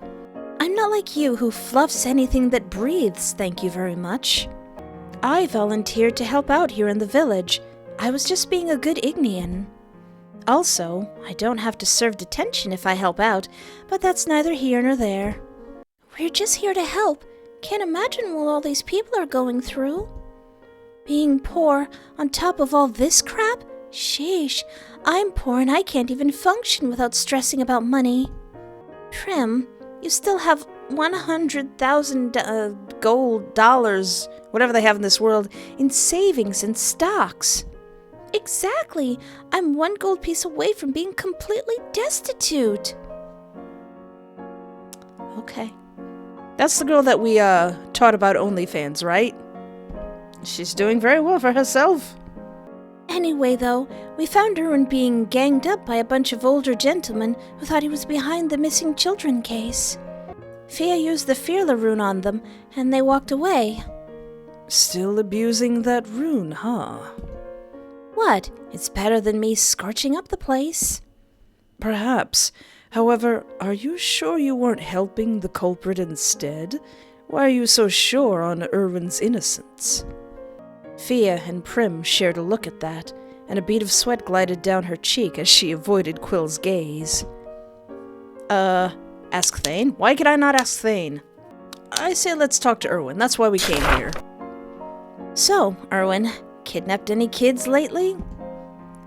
I'm not like you who fluffs anything that breathes, thank you very much. I volunteered to help out here in the village. I was just being a good Ignian. Also, I don't have to serve detention if I help out, but that's neither here nor there. We're just here to help. Can't imagine what all these people are going through. Being poor on top of all this crap? Sheesh, I'm poor and I can't even function without stressing about money. Prim, you still have 100,000 gold dollars, whatever they have in this world, in savings and stocks. Exactly. I'm 1 gold piece away from being completely destitute. Okay. That's the girl that we taught about OnlyFans, right? She's doing very well for herself. Anyway, though, we found Irwin being ganged up by a bunch of older gentlemen who thought he was behind the missing children case. Fia used the feeler rune on them, and they walked away. Still abusing that rune, huh? What? It's better than me scorching up the place. Perhaps. However, are you sure you weren't helping the culprit instead? Why are you so sure on Irwin's innocence? Fia and Prim shared a look at that, and a bead of sweat glided down her cheek as she avoided Quill's gaze. Ask Thane? Why could I not ask Thane? I say let's talk to Irwin. That's why we came here. So, Irwin, kidnapped any kids lately?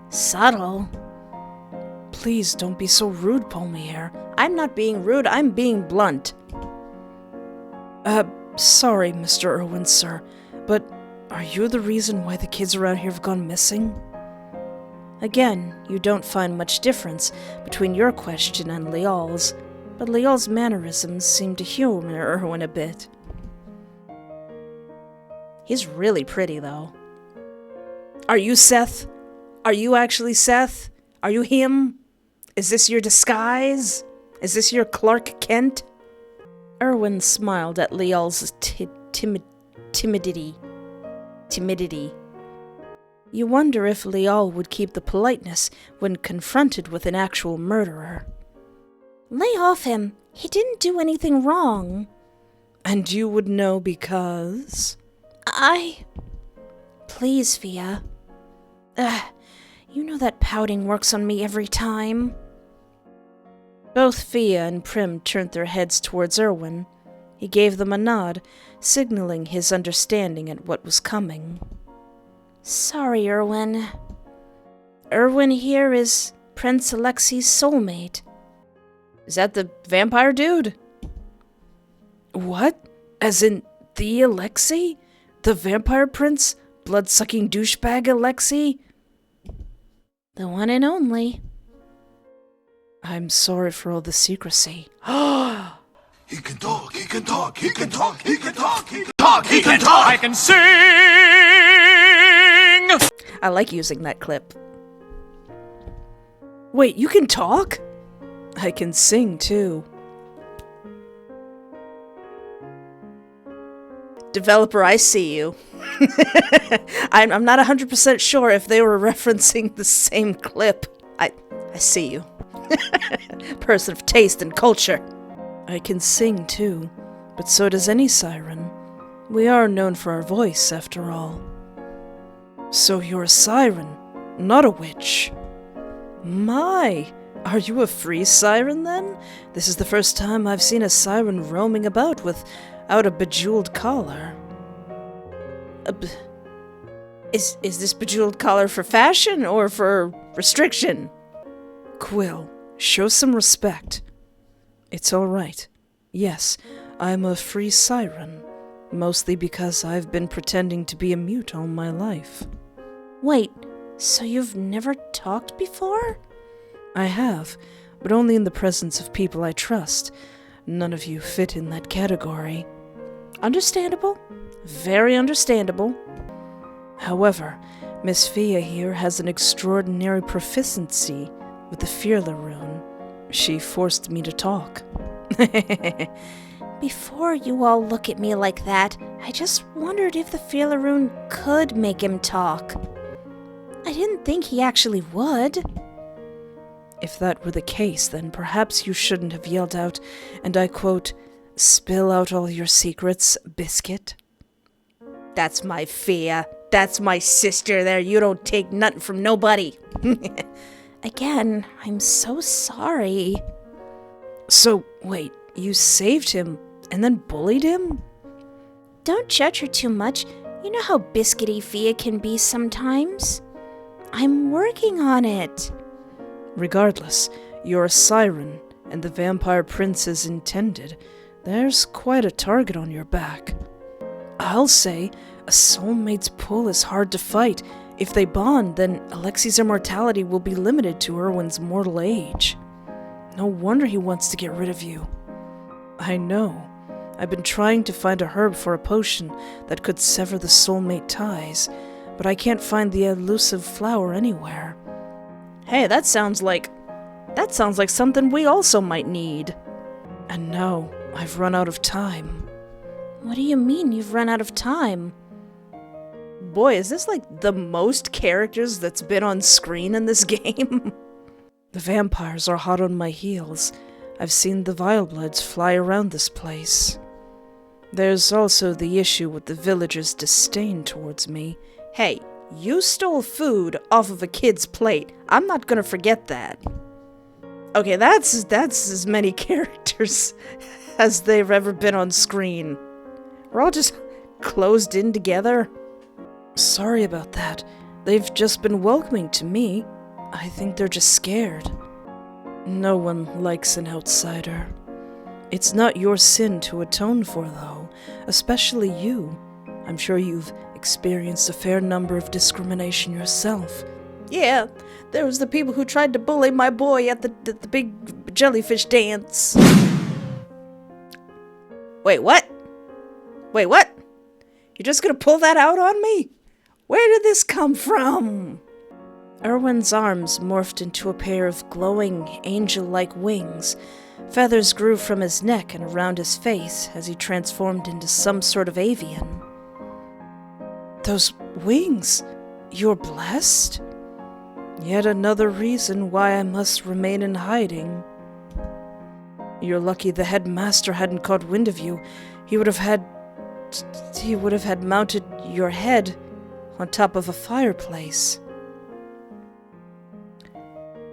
Subtle. Please don't be so rude, Palmier. I'm not being rude, I'm being blunt. Sorry, Mr. Irwin, sir, but are you the reason why the kids around here have gone missing? Again, you don't find much difference between your question and Lial's, but Lial's mannerisms seem to humor Irwin a bit. He's really pretty, though. Are you Seth? Are you actually Seth? Are you him? Is this your disguise? Is this your Clark Kent? Irwin smiled at Lial's timidity. You wonder if Lial would keep the politeness when confronted with an actual murderer. Lay off him. He didn't do anything wrong. And you would know because? Please, Fia. You know that pouting works on me every time. Both Fia and Prim turned their heads towards Irwin. He gave them a nod, signaling his understanding at what was coming. Sorry, Irwin. Irwin here is Prince Alexi's soulmate. Is that the vampire dude? What? As in the Alexei? The vampire prince? Blood-sucking douchebag Alexei? The one and only. I'm sorry for all the secrecy. He can talk, he can talk, he can talk, he can talk, he can talk, he can talk! I can sing! I like using that clip. Wait, you can talk? I can sing, too. Developer, I see you. I'm not 100% sure if they were referencing the same clip. I see you. Person of taste and culture. I can sing, too, but so does any siren. We are known for our voice, after all. So you're a siren, not a witch. My, are you a free siren, then? This is the first time I've seen a siren roaming about without a bejeweled collar. Is this bejeweled collar for fashion or for restriction? Quill, show some respect. It's all right. Yes, I'm a free siren, mostly because I've been pretending to be a mute all my life. Wait, so you've never talked before? I have, but only in the presence of people I trust. None of you fit in that category. Understandable. Very understandable. However, Miss Fia here has an extraordinary proficiency with the Fearler rune. She forced me to talk. Before you all look at me like that, I just wondered if the Fearler rune could make him talk. I didn't think he actually would. If that were the case, then perhaps you shouldn't have yelled out, and I quote, "Spill out all your secrets, Biscuit." That's my Fia. That's my sister there. You don't take nothing from nobody. Again, I'm so sorry. So, wait, you saved him and then bullied him? Don't judge her too much. You know how biscuity Fia can be sometimes. I'm working on it. Regardless, you're a siren, and the vampire prince is intended. There's quite a target on your back. I'll say, a soulmate's pull is hard to fight. If they bond, then Alexei's immortality will be limited to Irwin's mortal age. No wonder he wants to get rid of you. I know. I've been trying to find a herb for a potion that could sever the soulmate ties, but I can't find the elusive flower anywhere. Hey, that sounds like something we also might need. And now, I've run out of time. What do you mean you've run out of time? Boy, is this like the most characters that's been on screen in this game? The vampires are hot on my heels. I've seen the Vilebloods fly around this place. There's also the issue with the villagers' disdain towards me. Hey, you stole food off of a kid's plate. I'm not gonna forget that. Okay, that's as many characters as they've ever been on screen. We're all just closed in together. Sorry about that. They've just been welcoming to me. I think they're just scared. No one likes an outsider. It's not your sin to atone for, though, especially you. I'm sure you've experienced a fair number of discrimination yourself. Yeah, there was the people who tried to bully my boy at the big jellyfish dance. Wait, what? Wait, what? You're just gonna pull that out on me? Where did this come from? Irwin's arms morphed into a pair of glowing, angel-like wings. Feathers grew from his neck and around his face as he transformed into some sort of avian. Those wings! You're blessed? Yet another reason why I must remain in hiding. You're lucky the headmaster hadn't caught wind of you. He would have had mounted your head on top of a fireplace.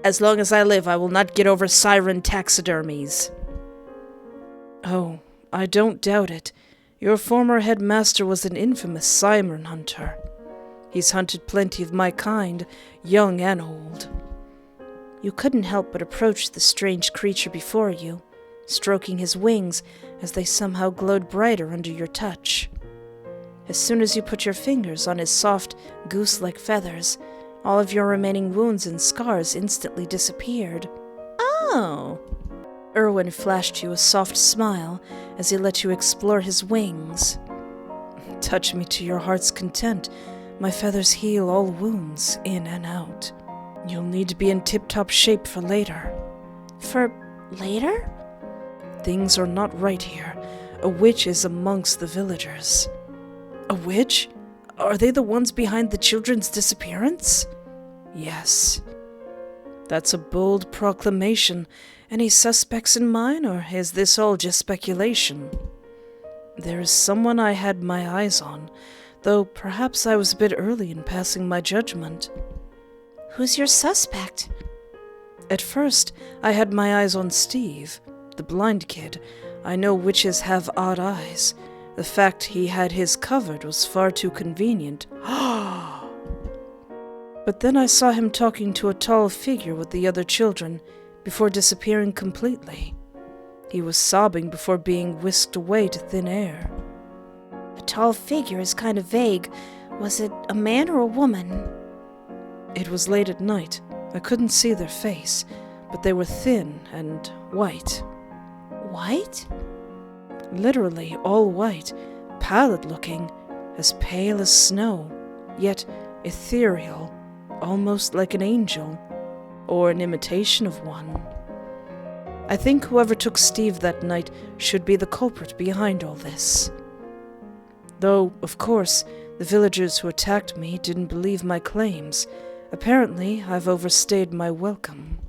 As long as I live, I will not get over siren taxidermies. Oh, I don't doubt it. Your former headmaster was an infamous siren hunter. He's hunted plenty of my kind, young and old. You couldn't help but approach the strange creature before you, stroking his wings as they somehow glowed brighter under your touch. As soon as you put your fingers on his soft, goose-like feathers, all of your remaining wounds and scars instantly disappeared. Oh! Irwin flashed you a soft smile as he let you explore his wings. Touch me to your heart's content. My feathers heal all wounds, in and out. You'll need to be in tip-top shape for later. For later? Things are not right here. A witch is amongst the villagers. A witch? Are they the ones behind the children's disappearance? Yes. That's a bold proclamation. Any suspects in mind, or is this all just speculation? There is someone I had my eyes on, though perhaps I was a bit early in passing my judgment. Who's your suspect? At first, I had my eyes on Steve, the blind kid. I know witches have odd eyes. The fact he had his covered was far too convenient. But then I saw him talking to a tall figure with the other children, before disappearing completely. He was sobbing before being whisked away to thin air. A tall figure is kind of vague. Was it a man or a woman? It was late at night. I couldn't see their face, but they were thin and white. White? Literally all white, pallid-looking, as pale as snow, yet ethereal, almost like an angel, or an imitation of one. I think whoever took Steve that night should be the culprit behind all this. Though, of course, the villagers who attacked me didn't believe my claims. Apparently, I've overstayed my welcome.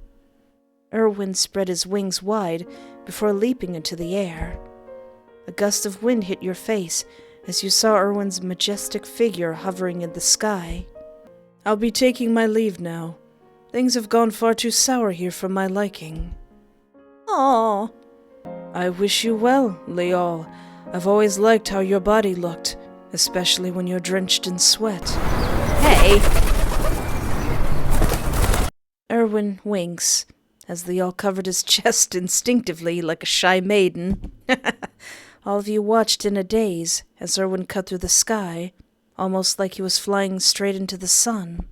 Irwin spread his wings wide before leaping into the air. A gust of wind hit your face as you saw Irwin's majestic figure hovering in the sky. I'll be taking my leave now. Things have gone far too sour here for my liking. Aww. I wish you well, Leal. I've always liked how your body looked, especially when you're drenched in sweat. Hey! Irwin winks as Leal covered his chest instinctively like a shy maiden. All of you watched in a daze as Irwin cut through the sky, almost like he was flying straight into the sun.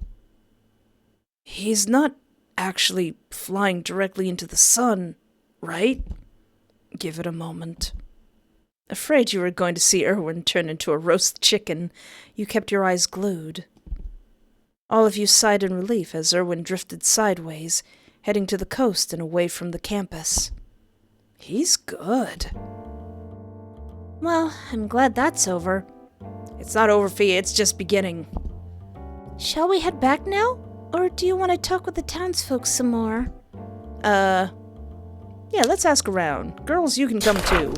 He's not actually flying directly into the sun, right? Give it a moment. Afraid you were going to see Irwin turn into a roast chicken, you kept your eyes glued. All of you sighed in relief as Irwin drifted sideways, heading to the coast and away from the campus. He's good. Well, I'm glad that's over. It's not over for you, it's just beginning. Shall we head back now? Or do you want to talk with the townsfolk some more? Yeah, let's ask around. Girls, you can come too.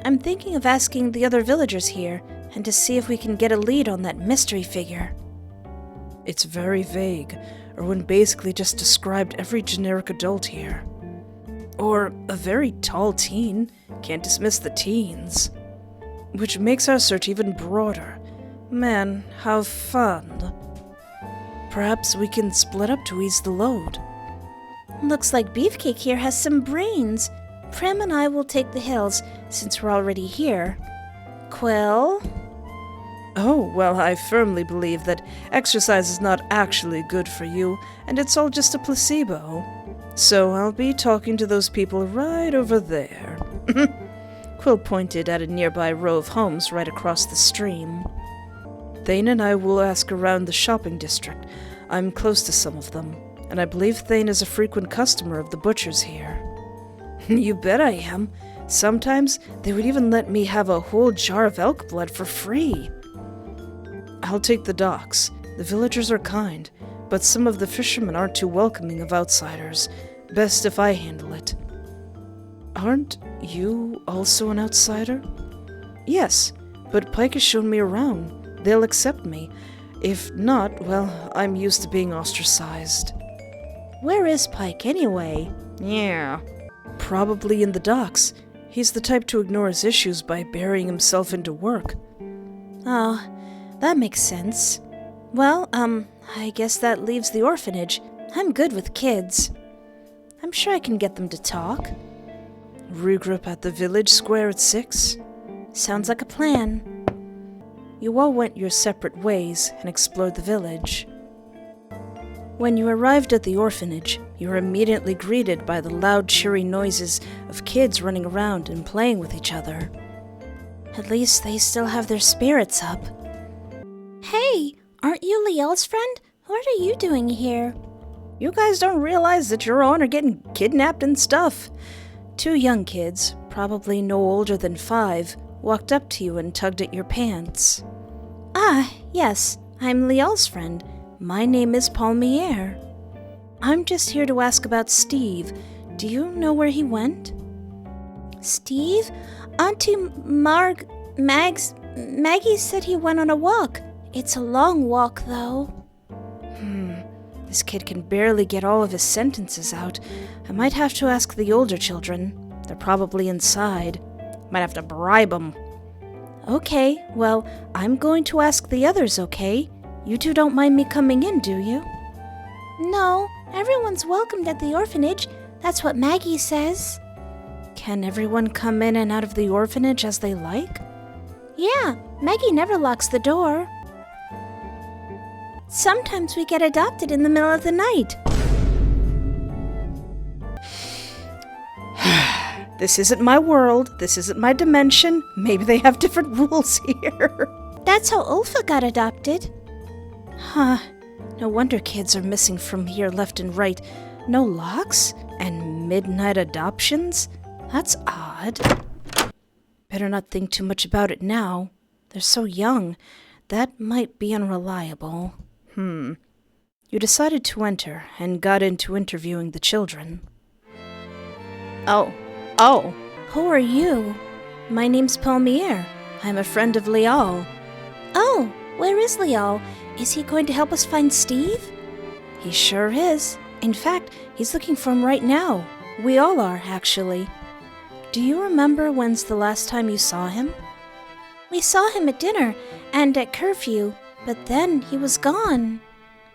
I'm thinking of asking the other villagers here, and to see if we can get a lead on that mystery figure. It's very vague. Irwin basically just described every generic adult here. Or a very tall teen. Can't dismiss the teens. Which makes our search even broader. Man, how fun. Perhaps we can split up to ease the load. Looks like Beefcake here has some brains. Prim and I will take the hills, since we're already here. Quill? Oh, well, I firmly believe that exercise is not actually good for you, and it's all just a placebo. So I'll be talking to those people right over there. Quill pointed at a nearby row of homes right across the stream. Thane and I will ask around the shopping district. I'm close to some of them, and I believe Thane is a frequent customer of the butcher's here. You bet I am. Sometimes they would even let me have a whole jar of elk blood for free. I'll take the docks. The villagers are kind, but some of the fishermen aren't too welcoming of outsiders. Best if I handle it. Aren't you also an outsider? Yes, but Pike has shown me around. They'll accept me. If not, well, I'm used to being ostracized. Where is Pike, anyway? Yeah. Probably in the docks. He's the type to ignore his issues by burying himself into work. Oh, that makes sense. Well, I guess that leaves the orphanage. I'm good with kids. I'm sure I can get them to talk. Regroup at the village square at 6? Sounds like a plan. You all went your separate ways and explored the village. When you arrived at the orphanage, you were immediately greeted by the loud, cheery noises of kids running around and playing with each other. At least they still have their spirits up. Hey, aren't you Liel's friend? What are you doing here? You guys don't realize that your own are getting kidnapped and stuff. 2 young kids, probably no older than 5, walked up to you and tugged at your pants. Ah, yes, I'm Liel's friend. My name is Palmier. I'm just here to ask about Steve. Do you know where he went? Steve? Auntie Maggie said he went on a walk. It's a long walk, though. This kid can barely get all of his sentences out. I might have to ask the older children. They're probably inside. Might have to bribe them. Okay, well, I'm going to ask the others, okay? You two don't mind me coming in, do you? No, everyone's welcomed at the orphanage. That's what Maggie says. Can everyone come in and out of the orphanage as they like? Yeah, Maggie never locks the door. Sometimes we get adopted in the middle of the night. This isn't my world. This isn't my dimension. Maybe they have different rules here. That's how Ulfa got adopted. Huh. No wonder kids are missing from here left and right. No locks? And midnight adoptions? That's odd. Better not think too much about it now. They're so young. That might be unreliable. You decided to enter and got into interviewing the children. Oh. Who are you? My name's Palmier. I'm a friend of Liel. Oh, where is Liel? Is he going to help us find Steve? He sure is. In fact, he's looking for him right now. We all are, actually. Do you remember when's the last time you saw him? We saw him at dinner and at curfew, but then he was gone.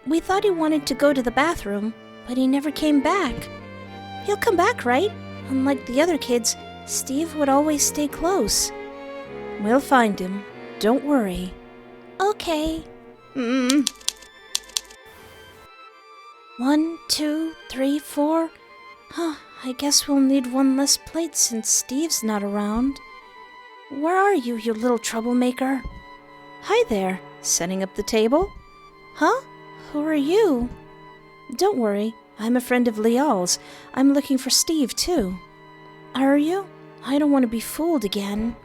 We thought he wanted to go to the bathroom, but he never came back. He'll come back, right? Unlike the other kids, Steve would always stay close. We'll find him. Don't worry. Okay. 1, 2, 3, 4. I guess we'll need 1 less plate since Steve's not around. Where are you, you little troublemaker? Hi there. Setting up the table? Huh? Who are you? Don't worry. I'm a friend of Liel's. I'm looking for Steve, too. Are you? I don't want to be fooled again.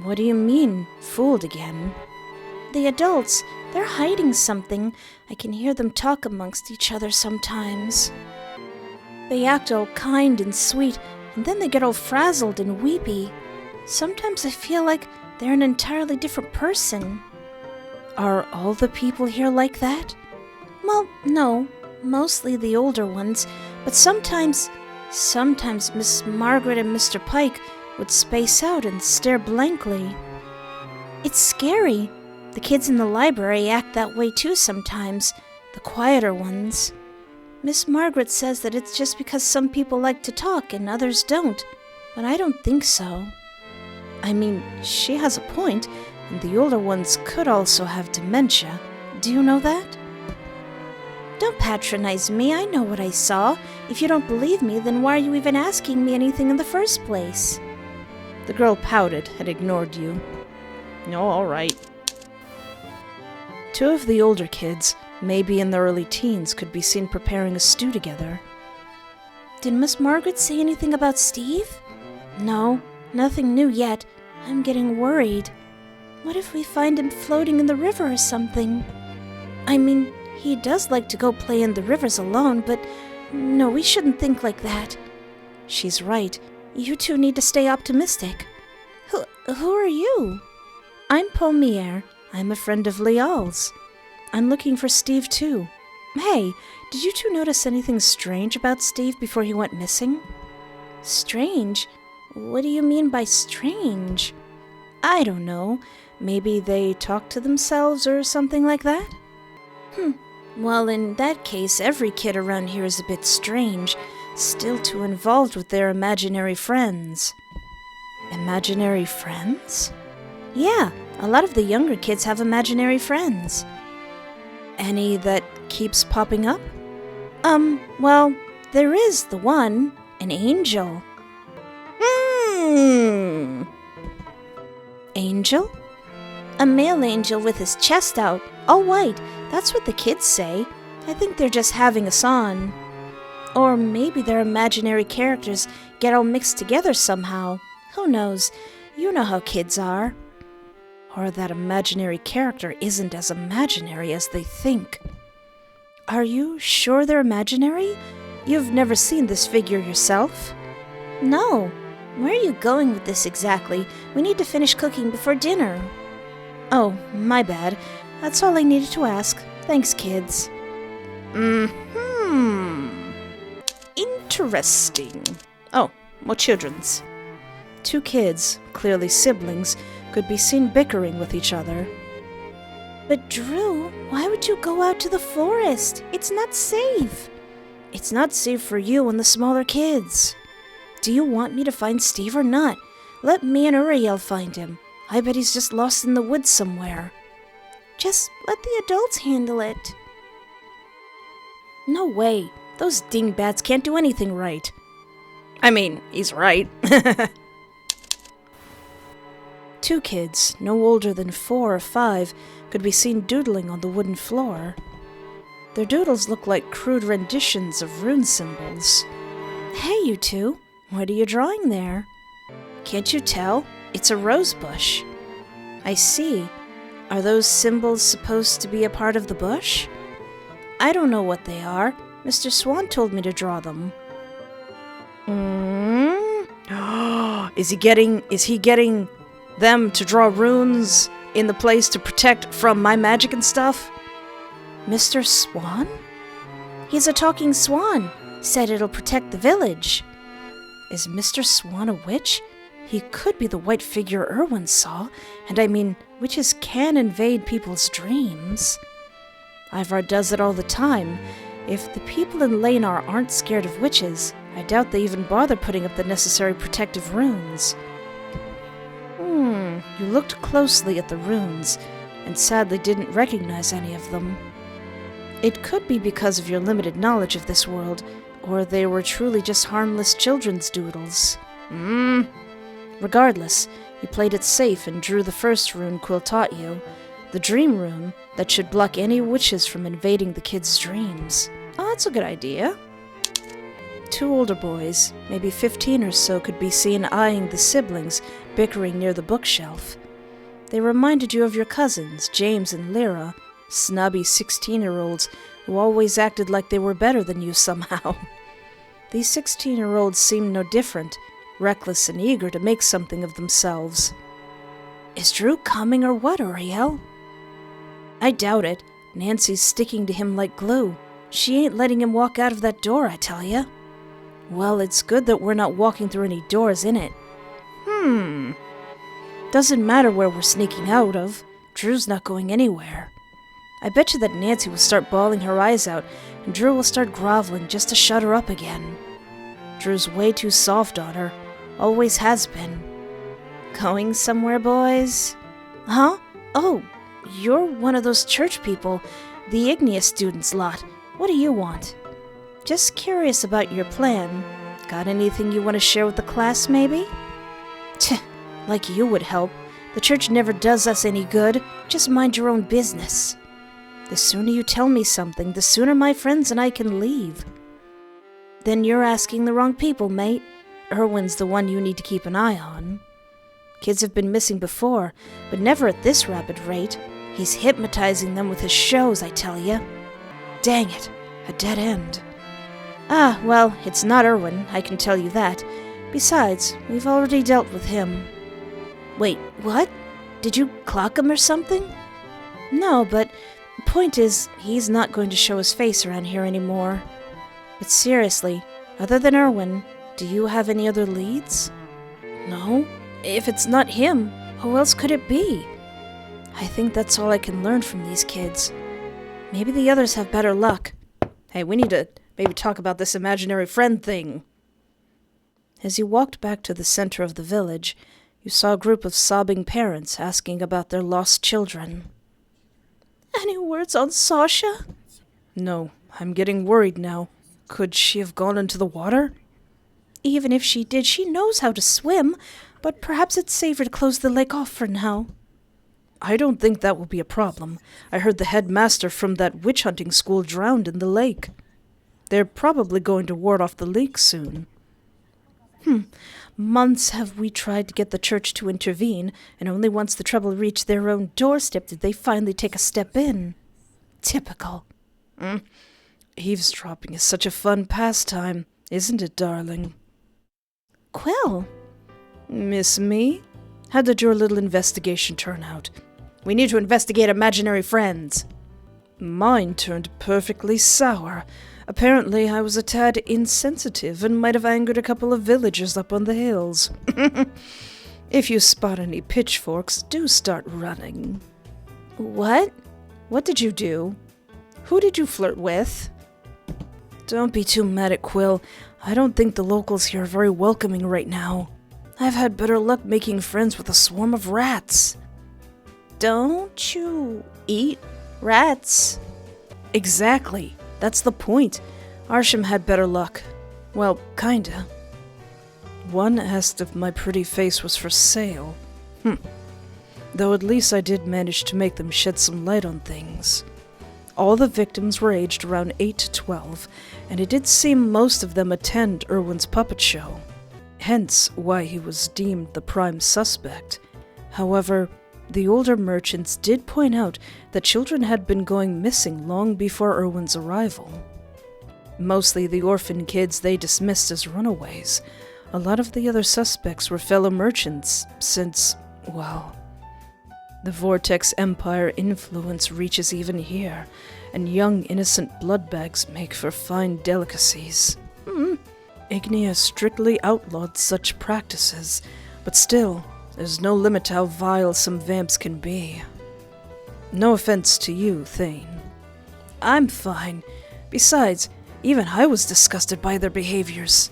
What do you mean, fooled again? The adults, they're hiding something. I can hear them talk amongst each other sometimes. They act all kind and sweet, and then they get all frazzled and weepy. Sometimes I feel like they're an entirely different person. Are all the people here like that? Well, no. Mostly the older ones, but sometimes Miss Margaret and Mr. Pike would space out and stare blankly. It's scary. The kids in the library act that way too sometimes, the quieter ones. Miss Margaret says that it's just because some people like to talk and others don't, but I don't think so. I mean, she has a point. and the older ones could also have dementia. Do you know that? Don't patronize me, I know what I saw. If you don't believe me, then why are you even asking me anything in the first place? The girl pouted and ignored you. Oh, all right. Two of the older kids, maybe in their early teens, could be seen preparing a stew together. Did Miss Margaret say anything about Steve? No, nothing new yet. I'm getting worried. What if we find him floating in the river or something? I mean, he does like to go play in the rivers alone, but no, we shouldn't think like that. She's right. You two need to stay optimistic. Who are you? I'm Pier. I'm a friend of Leal's. I'm looking for Steve too. Hey, did you two notice anything strange about Steve before he went missing? Strange? What do you mean by strange? I don't know. Maybe they talk to themselves or something like that? Well, in that case, every kid around here is a bit strange. Still too involved with their imaginary friends. Imaginary friends? Yeah, a lot of the younger kids have imaginary friends. Any that keeps popping up? Well, there is the one, an angel. Angel? A male angel with his chest out, all white. That's what the kids say. I think they're just having us on. Or maybe their imaginary characters get all mixed together somehow. Who knows? You know how kids are. Or that imaginary character isn't as imaginary as they think. Are you sure they're imaginary? You've never seen this figure yourself? No. Where are you going with this exactly? We need to finish cooking before dinner. Oh, my bad. That's all I needed to ask. Thanks, kids. Interesting. Oh, more children's. Two kids, clearly siblings, could be seen bickering with each other. But Drew, why would you go out to the forest? It's not safe. It's not safe for you and the smaller kids. Do you want me to find Steve or not? Let me and Uriel find him. I bet he's just lost in the woods somewhere. Just let the adults handle it. No way. Those dingbats can't do anything right. I mean, he's right. Two kids, no older than 4 or 5, could be seen doodling on the wooden floor. Their doodles look like crude renditions of rune symbols. Hey, you two, what are you drawing there? Can't you tell? It's a rose bush. I see. Are those symbols supposed to be a part of the bush? I don't know what they are. Mr. Swan told me to draw them. Is he getting them to draw runes in the place to protect from my magic and stuff? Mr. Swan? He's a talking swan. Said it'll protect the village. Is Mr. Swan a witch? He could be the white figure Irwin saw, and I mean, witches can invade people's dreams. Ivar does it all the time. If the people in Lanar aren't scared of witches, I doubt they even bother putting up the necessary protective runes. You looked closely at the runes, and sadly didn't recognize any of them. It could be because of your limited knowledge of this world, or they were truly just harmless children's doodles. Regardless, you played it safe and drew the first rune Quill taught you, the dream rune that should block any witches from invading the kids' dreams. Oh, that's a good idea. Two older boys, maybe 15 or so, could be seen eyeing the siblings bickering near the bookshelf. They reminded you of your cousins, James and Lyra, snobby 16-year-olds who always acted like they were better than you somehow. These 16-year-olds seemed no different, reckless and eager to make something of themselves. Is Drew coming or what, Uriel? I doubt it. Nancy's sticking to him like glue. She ain't letting him walk out of that door, I tell ya. Well, it's good that we're not walking through any doors in it. Doesn't matter where we're sneaking out of. Drew's not going anywhere. I bet you that Nancy will start bawling her eyes out, and Drew will start groveling just to shut her up again. Drew's way too soft on her. Always has been. Going somewhere, boys? Huh? Oh, you're one of those church people, the igneous students lot. What do you want? Just curious about your plan. Got anything you want to share with the class, maybe? Tch, like you would help. The church never does us any good. Just mind your own business. The sooner you tell me something, the sooner my friends and I can leave. Then you're asking the wrong people, mate. Irwin's the one you need to keep an eye on. Kids have been missing before, but never at this rapid rate. He's hypnotizing them with his shows, I tell ya. Dang it, a dead end. Ah, well, it's not Irwin, I can tell you that. Besides, we've already dealt with him. Wait, what? Did you clock him or something? No, but the point is, he's not going to show his face around here anymore. But seriously, other than Irwin, do you have any other leads? No? If it's not him, who else could it be? I think that's all I can learn from these kids. Maybe the others have better luck. Hey, we need to maybe talk about this imaginary friend thing. As you walked back to the center of the village, you saw a group of sobbing parents asking about their lost children. Any words on Sasha? No, I'm getting worried now. Could she have gone into the water? Even if she did, she knows how to swim, but perhaps it's safer to close the lake off for now. I don't think that will be a problem. I heard the headmaster from that witch-hunting school drowned in the lake. They're probably going to ward off the leak soon. Months have we tried to get the church to intervene, and only once the trouble reached their own doorstep did they finally take a step in. Typical. Eavesdropping is such a fun pastime, isn't it, darling? Quill. Miss me? How did your little investigation turn out? We need to investigate imaginary friends. Mine turned perfectly sour. Apparently, I was a tad insensitive and might have angered a couple of villagers up on the hills. If you spot any pitchforks, do start running. What? What did you do? Who did you flirt with? Don't be too mad at Quill. I don't think the locals here are very welcoming right now. I've had better luck making friends with a swarm of rats. Don't you eat rats? Exactly. That's the point. Arsham had better luck. Well, kinda. One asked if my pretty face was for sale. Though at least I did manage to make them shed some light on things. All the victims were aged around 8 to 12, and it did seem most of them attend Irwin's puppet show. Hence why he was deemed the prime suspect. However, the older merchants did point out that children had been going missing long before Irwin's arrival. Mostly the orphan kids they dismissed as runaways. A lot of the other suspects were fellow merchants, since, well, the Vortex Empire influence reaches even here, and young innocent bloodbags make for fine delicacies. Ignia strictly outlawed such practices, but still, there's no limit to how vile some vamps can be. No offense to you, Thane. I'm fine. Besides, even I was disgusted by their behaviors.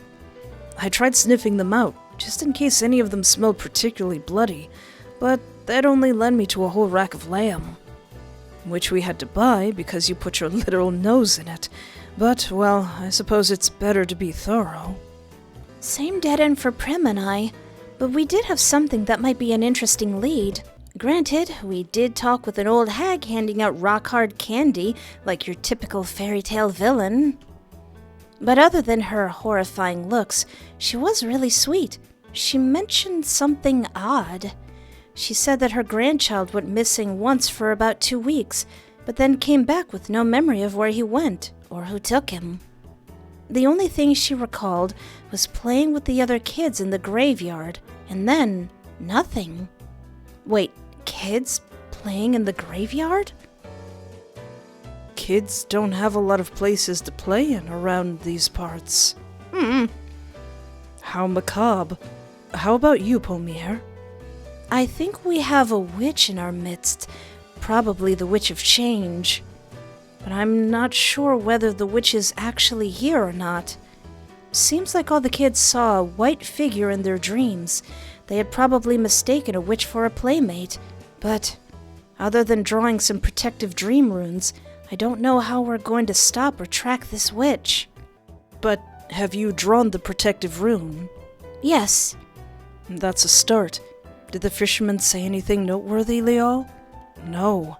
I tried sniffing them out, just in case any of them smelled particularly bloody, but that only led me to a whole rack of lamb, which we had to buy because you put your literal nose in it. But, well, I suppose it's better to be thorough. Same dead end for Prim and I, but we did have something that might be an interesting lead. Granted, we did talk with an old hag handing out rock-hard candy, like your typical fairy tale villain. But other than her horrifying looks, she was really sweet. She mentioned something odd. She said that her grandchild went missing once for about 2 weeks, but then came back with no memory of where he went or who took him. The only thing she recalled was playing with the other kids in the graveyard, and then nothing. Wait, kids playing in the graveyard? Kids don't have a lot of places to play in around these parts. How macabre. How about you, Pomier? I think we have a witch in our midst, probably the Witch of Change. But I'm not sure whether the witch is actually here or not. Seems like all the kids saw a white figure in their dreams. They had probably mistaken a witch for a playmate, but Other than drawing some protective dream runes, I don't know how we're going to stop or track this witch. But have you drawn the protective rune? Yes. That's a start. Did the fisherman say anything noteworthy, Leal? No.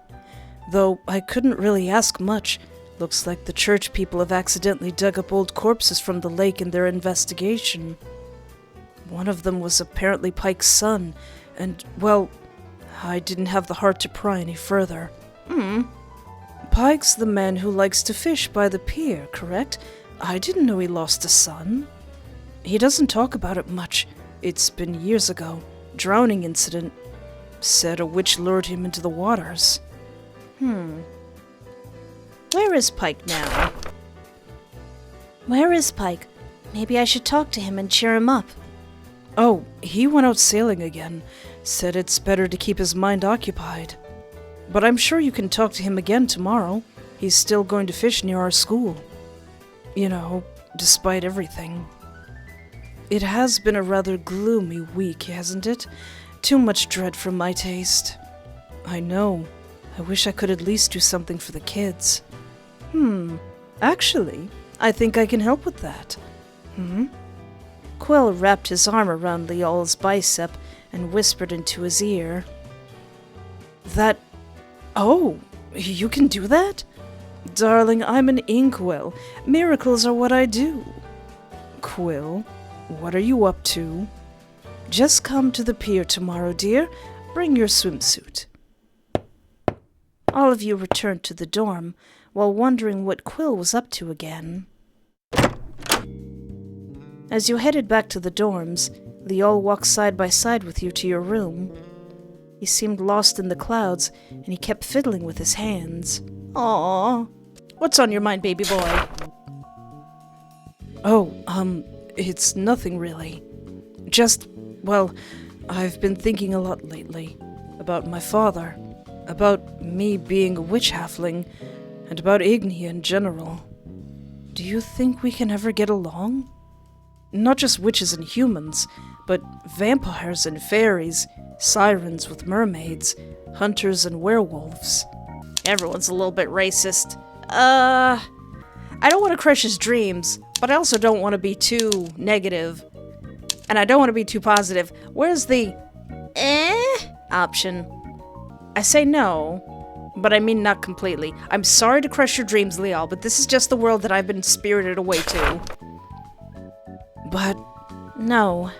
Though I couldn't really ask much. Looks like the church people have accidentally dug up old corpses from the lake in their investigation. One of them was apparently Pike's son, and, well, I didn't have the heart to pry any further. Pike's the man who likes to fish by the pier, correct? I didn't know he lost a son. He doesn't talk about it much. It's been years ago. Drowning incident. Said a witch lured him into the waters. Where is Pike now? Where is Pike? Maybe I should talk to him and cheer him up. Oh, he went out sailing again. Said it's better to keep his mind occupied. But I'm sure you can talk to him again tomorrow. He's still going to fish near our school. You know, despite everything. It has been a rather gloomy week, hasn't it? Too much dread for my taste. I know. I wish I could at least do something for the kids. Actually, I think I can help with that. Quill wrapped his arm around Leal's bicep and whispered into his ear. Oh, you can do that? Darling, I'm an inkwell. Miracles are what I do. Quill, what are you up to? Just come to the pier tomorrow, dear. Bring your swimsuit. All of you returned to the dorm, while wondering what Quill was up to again. As you headed back to the dorms, Leal walked side by side with you to your room. He seemed lost in the clouds, and he kept fiddling with his hands. Aww. What's on your mind, baby boy? It's nothing really. Just, well, I've been thinking a lot lately. About my father. About me being a witch halfling. And about Igni in general. Do you think we can ever get along? Not just witches and humans, but vampires and fairies, sirens with mermaids, hunters and werewolves. Everyone's a little bit racist. I don't want to crush his dreams, but I also don't want to be too negative. And I don't want to be too positive. Where's the option? I say no, but I mean not completely. I'm sorry to crush your dreams, Leal, but this is just the world that I've been spirited away to. But no.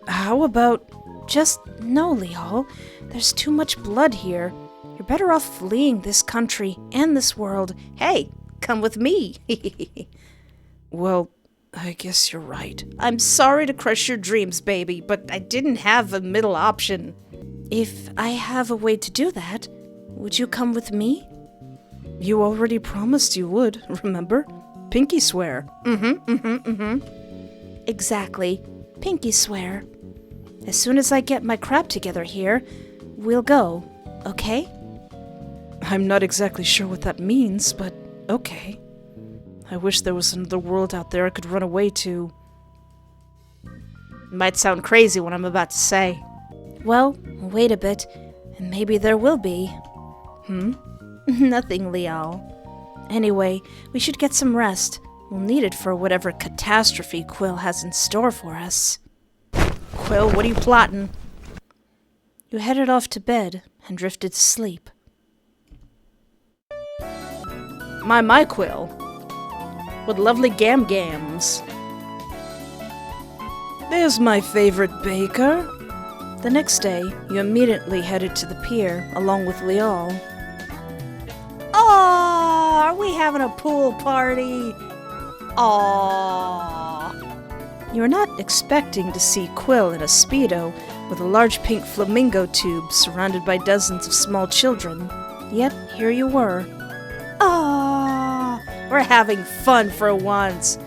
how about... Just no, Leal. There's too much blood here. You're better off fleeing this country and this world. Hey, come with me. Well, I guess you're right. I'm sorry to crush your dreams, baby, but I didn't have a middle option. If I have a way to do that, would you come with me? You already promised you would, remember? Pinky swear. Exactly. Pinky swear. As soon as I get my crap together here, we'll go, okay? I'm not exactly sure what that means, but okay. I wish there was another world out there I could run away to. Might sound crazy what I'm about to say. Well, wait a bit, and maybe there will be. Nothing, Leal. Anyway, we should get some rest. We'll need it for whatever catastrophe Quill has in store for us. Quill, what are you plotting? You headed off to bed and drifted to sleep. My Quill. With lovely gams. There's my favorite baker. The next day, you immediately headed to the pier, along with Leal. Oh, are we having a pool party? Aww. You were not expecting to see Quill in a Speedo with a large pink flamingo tube surrounded by dozens of small children. Yet, here you were. We're having fun for once.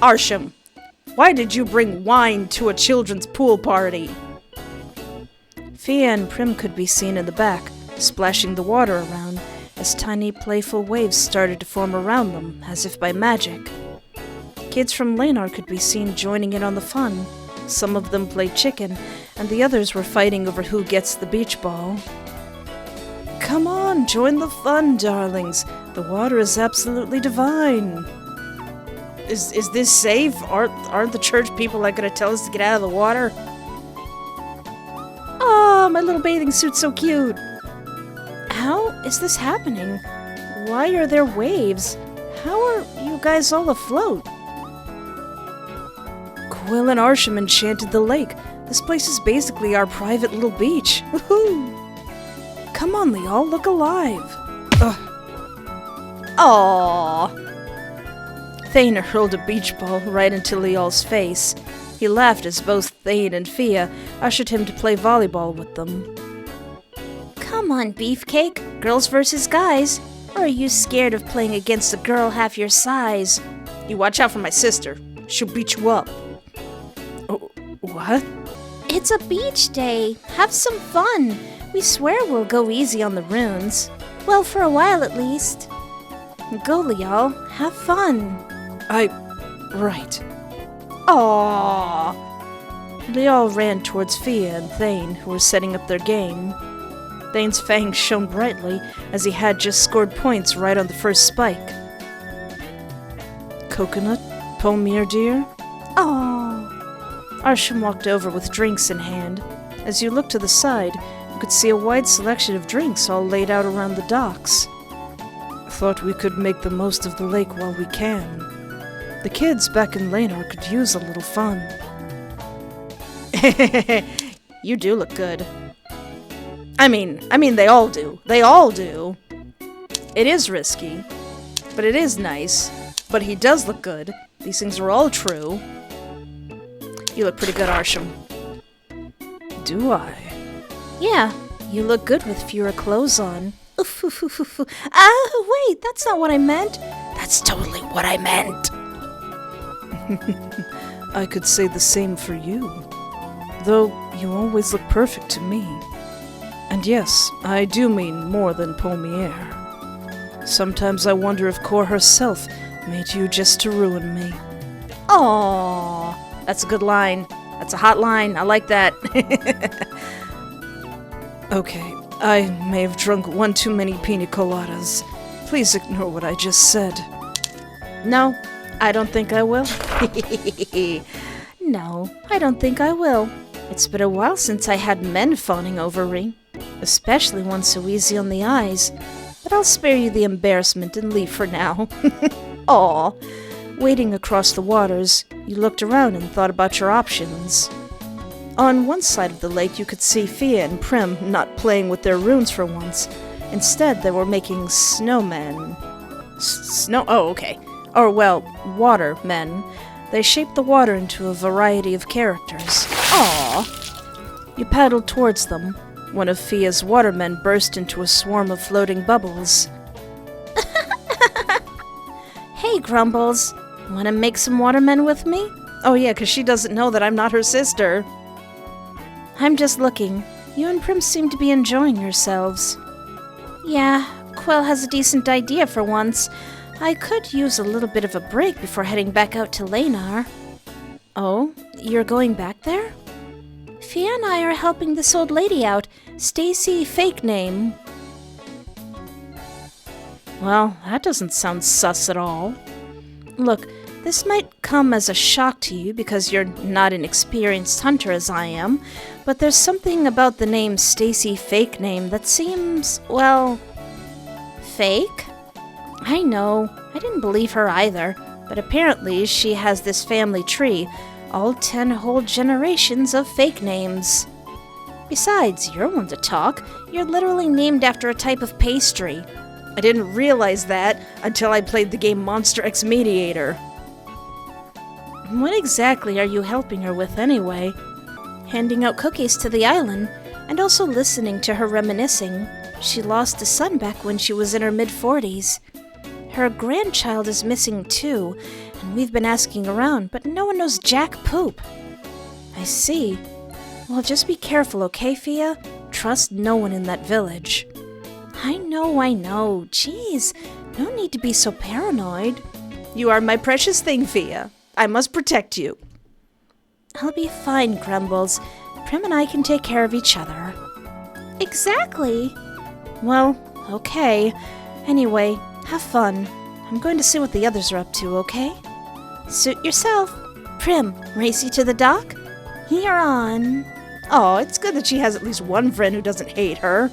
Arsham, why did you bring wine to a children's pool party? Fia and Prim could be seen in the back, splashing the water around, as tiny playful waves started to form around them, as if by magic. Kids from Lanar could be seen joining in on the fun. Some of them played chicken, and the others were fighting over who gets the beach ball. Come on, join the fun, darlings. The water is absolutely divine. Is this safe? Aren't the church people like gonna tell us to get out of the water? Oh, my little bathing suit's so cute. How is this happening? Why are there waves? How are you guys all afloat? Quill and Arsham enchanted the lake. This place is basically our private little beach. Woohoo! Come on, Leal, look alive. Ugh. Aww. Thane hurled a beach ball right into Leal's face. He laughed as both Thane and Fia ushered him to play volleyball with them. Come on, Beefcake. Girls versus guys. Or are you scared of playing against a girl half your size? You watch out for my sister. She'll beat you up. Oh, what? It's a beach day. Have some fun. We swear we'll go easy on the runes. Well, for a while at least. Go, Leal. Have fun. Right. Aww. Leal ran towards Fia and Thane, who were setting up their game. Thane's fangs shone brightly, as he had just scored points right on the first spike. Coconut? Pier, dear? Aww. Arsham walked over with drinks in hand. As you looked to the side, you could see a wide selection of drinks all laid out around the docks. Thought we could make the most of the lake while we can. The kids back in Lanar could use a little fun. You do look good. I mean, they all do. They all do. It is risky, but it is nice. But he does look good. These things are all true. You look pretty good, Arsham. Do I? Yeah, you look good with fewer clothes on. Wait, that's not what I meant. That's totally what I meant. I could say the same for you. Though you always look perfect to me. And yes, I do mean more than Pier. Sometimes I wonder if Cor herself made you just to ruin me. Aww, that's a good line. That's a hot line. I like that. Okay, I may have drunk one too many pina coladas. Please ignore what I just said. No, I don't think I will. No, I don't think I will. It's been a while since I had men fawning over me. Especially one so easy on the eyes. But I'll spare you the embarrassment and leave for now. Aw. Wading across the waters, you looked around and thought about your options. On one side of the lake you could see Fia and Prim not playing with their runes for once. Instead, they were making snowmen. Water men. They shaped the water into a variety of characters. Aw. You paddled towards them. One of Fia's watermen burst into a swarm of floating bubbles. Hey, Grumbles. Wanna make some watermen with me? Oh yeah, 'cause she doesn't know that I'm not her sister. I'm just looking. You and Prim seem to be enjoying yourselves. Yeah, Quill has a decent idea for once. I could use a little bit of a break before heading back out to Lanar. Oh, you're going back there? Fia and I are helping this old lady out. Stacy, fake name. Well, that doesn't sound sus at all. Look, this might come as a shock to you because you're not an experienced hunter as I am, but there's something about the name Stacy fake name that seems, well, fake? I know, I didn't believe her either, but apparently she has this family tree, all 10 whole generations of fake names. Besides, you're one to talk. You're literally named after a type of pastry. I didn't realize that until I played the game Monster X Mediator. What exactly are you helping her with anyway? Handing out cookies to the island, and also listening to her reminiscing. She lost a son back when she was in her mid-40s. Her grandchild is missing too, and we've been asking around, but no one knows jack poop. I see. Well, just be careful, okay, Fia? Trust no one in that village. I know. Jeez, no need to be so paranoid. You are my precious thing, Fia. I must protect you. I'll be fine, Grumbles. Prim and I can take care of each other. Exactly. Well, okay. Anyway, have fun. I'm going to see what the others are up to, okay? Suit yourself. Prim, race you to the dock? Here on. Oh, it's good that she has at least one friend who doesn't hate her.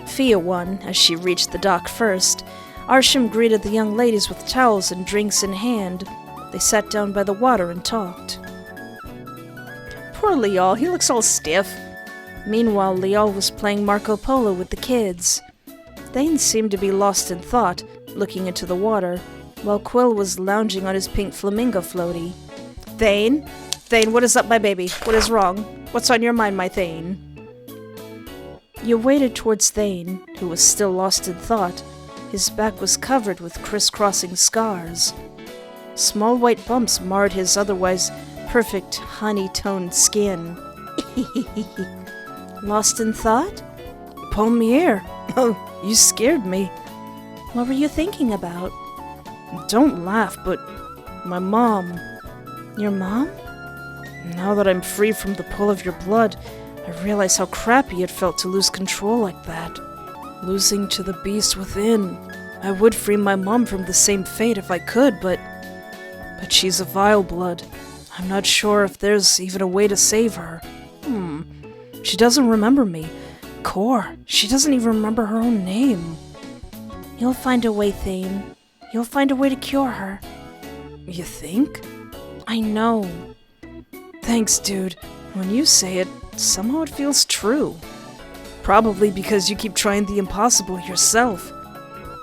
Fia won as she reached the dock first. Arsham greeted the young ladies with towels and drinks in hand. They sat down by the water and talked. Poor Lial, he looks all stiff. Meanwhile, Lial was playing Marco Polo with the kids. Thane seemed to be lost in thought, looking into the water, while Quill was lounging on his pink flamingo floaty. Thane? Thane, what is up, my baby? What is wrong? What's on your mind, my Thane? You waded towards Thane, who was still lost in thought. His back was covered with crisscrossing scars. Small white bumps marred his otherwise perfect honey-toned skin. Lost in thought? Pier. Oh, you scared me. What were you thinking about? Don't laugh, but my mom. Your mom? Now that I'm free from the pull of your blood, I realize how crappy it felt to lose control like that. Losing to the beast within. I would free my mom from the same fate if I could, but she's a vile blood. I'm not sure if there's even a way to save her. She doesn't remember me. Core, she doesn't even remember her own name. You'll find a way, Thane. You'll find a way to cure her. You think? I know. Thanks, dude. When you say it, somehow it feels true. Probably because you keep trying the impossible yourself.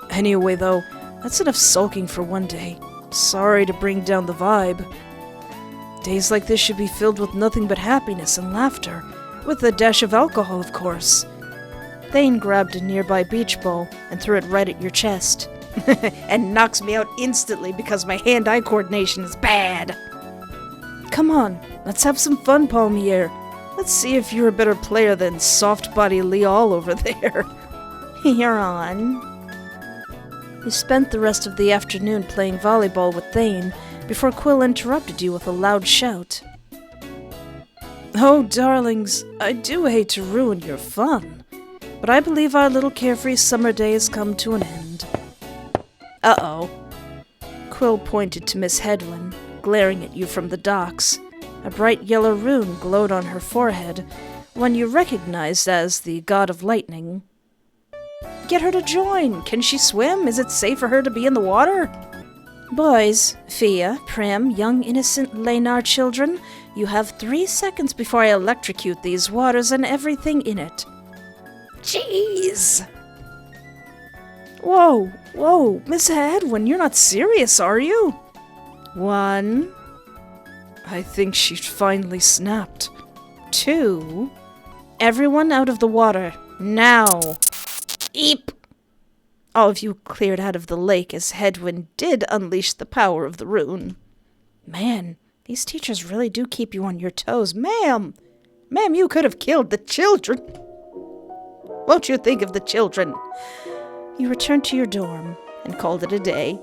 Anyway, though, that's enough sulking for one day. Sorry to bring down the vibe. Days like this should be filled with nothing but happiness and laughter, with a dash of alcohol, of course. Thane grabbed a nearby beach ball and threw it right at your chest. And knocks me out instantly because my hand-eye coordination is bad. Come on, let's have some fun, Pier. Let's see if you're a better player than soft-body Lial over there. You're on. You spent the rest of the afternoon playing volleyball with Thane before Quill interrupted you with a loud shout. Oh, darlings, I do hate to ruin your fun, but I believe our little carefree summer day has come to an end. Uh-oh. Quill pointed to Miss Hedwin, glaring at you from the docks. A bright yellow rune glowed on her forehead, one you recognized as the God of Lightning. Get her to join. Can she swim? Is it safe for her to be in the water? Boys, Fia, Prim, young innocent Leynar children, you have 3 seconds before I electrocute these waters and everything in it. Jeez! Whoa, Miss Hedwin, you're not serious, are you? 1. I think she finally snapped. 2. Everyone out of the water, now! Eep! All of you cleared out of the lake as Hedwin did unleash the power of the rune. Man, these teachers really do keep you on your toes. Ma'am, you could have killed the children. Won't you think of the children? You returned to your dorm and called it a day.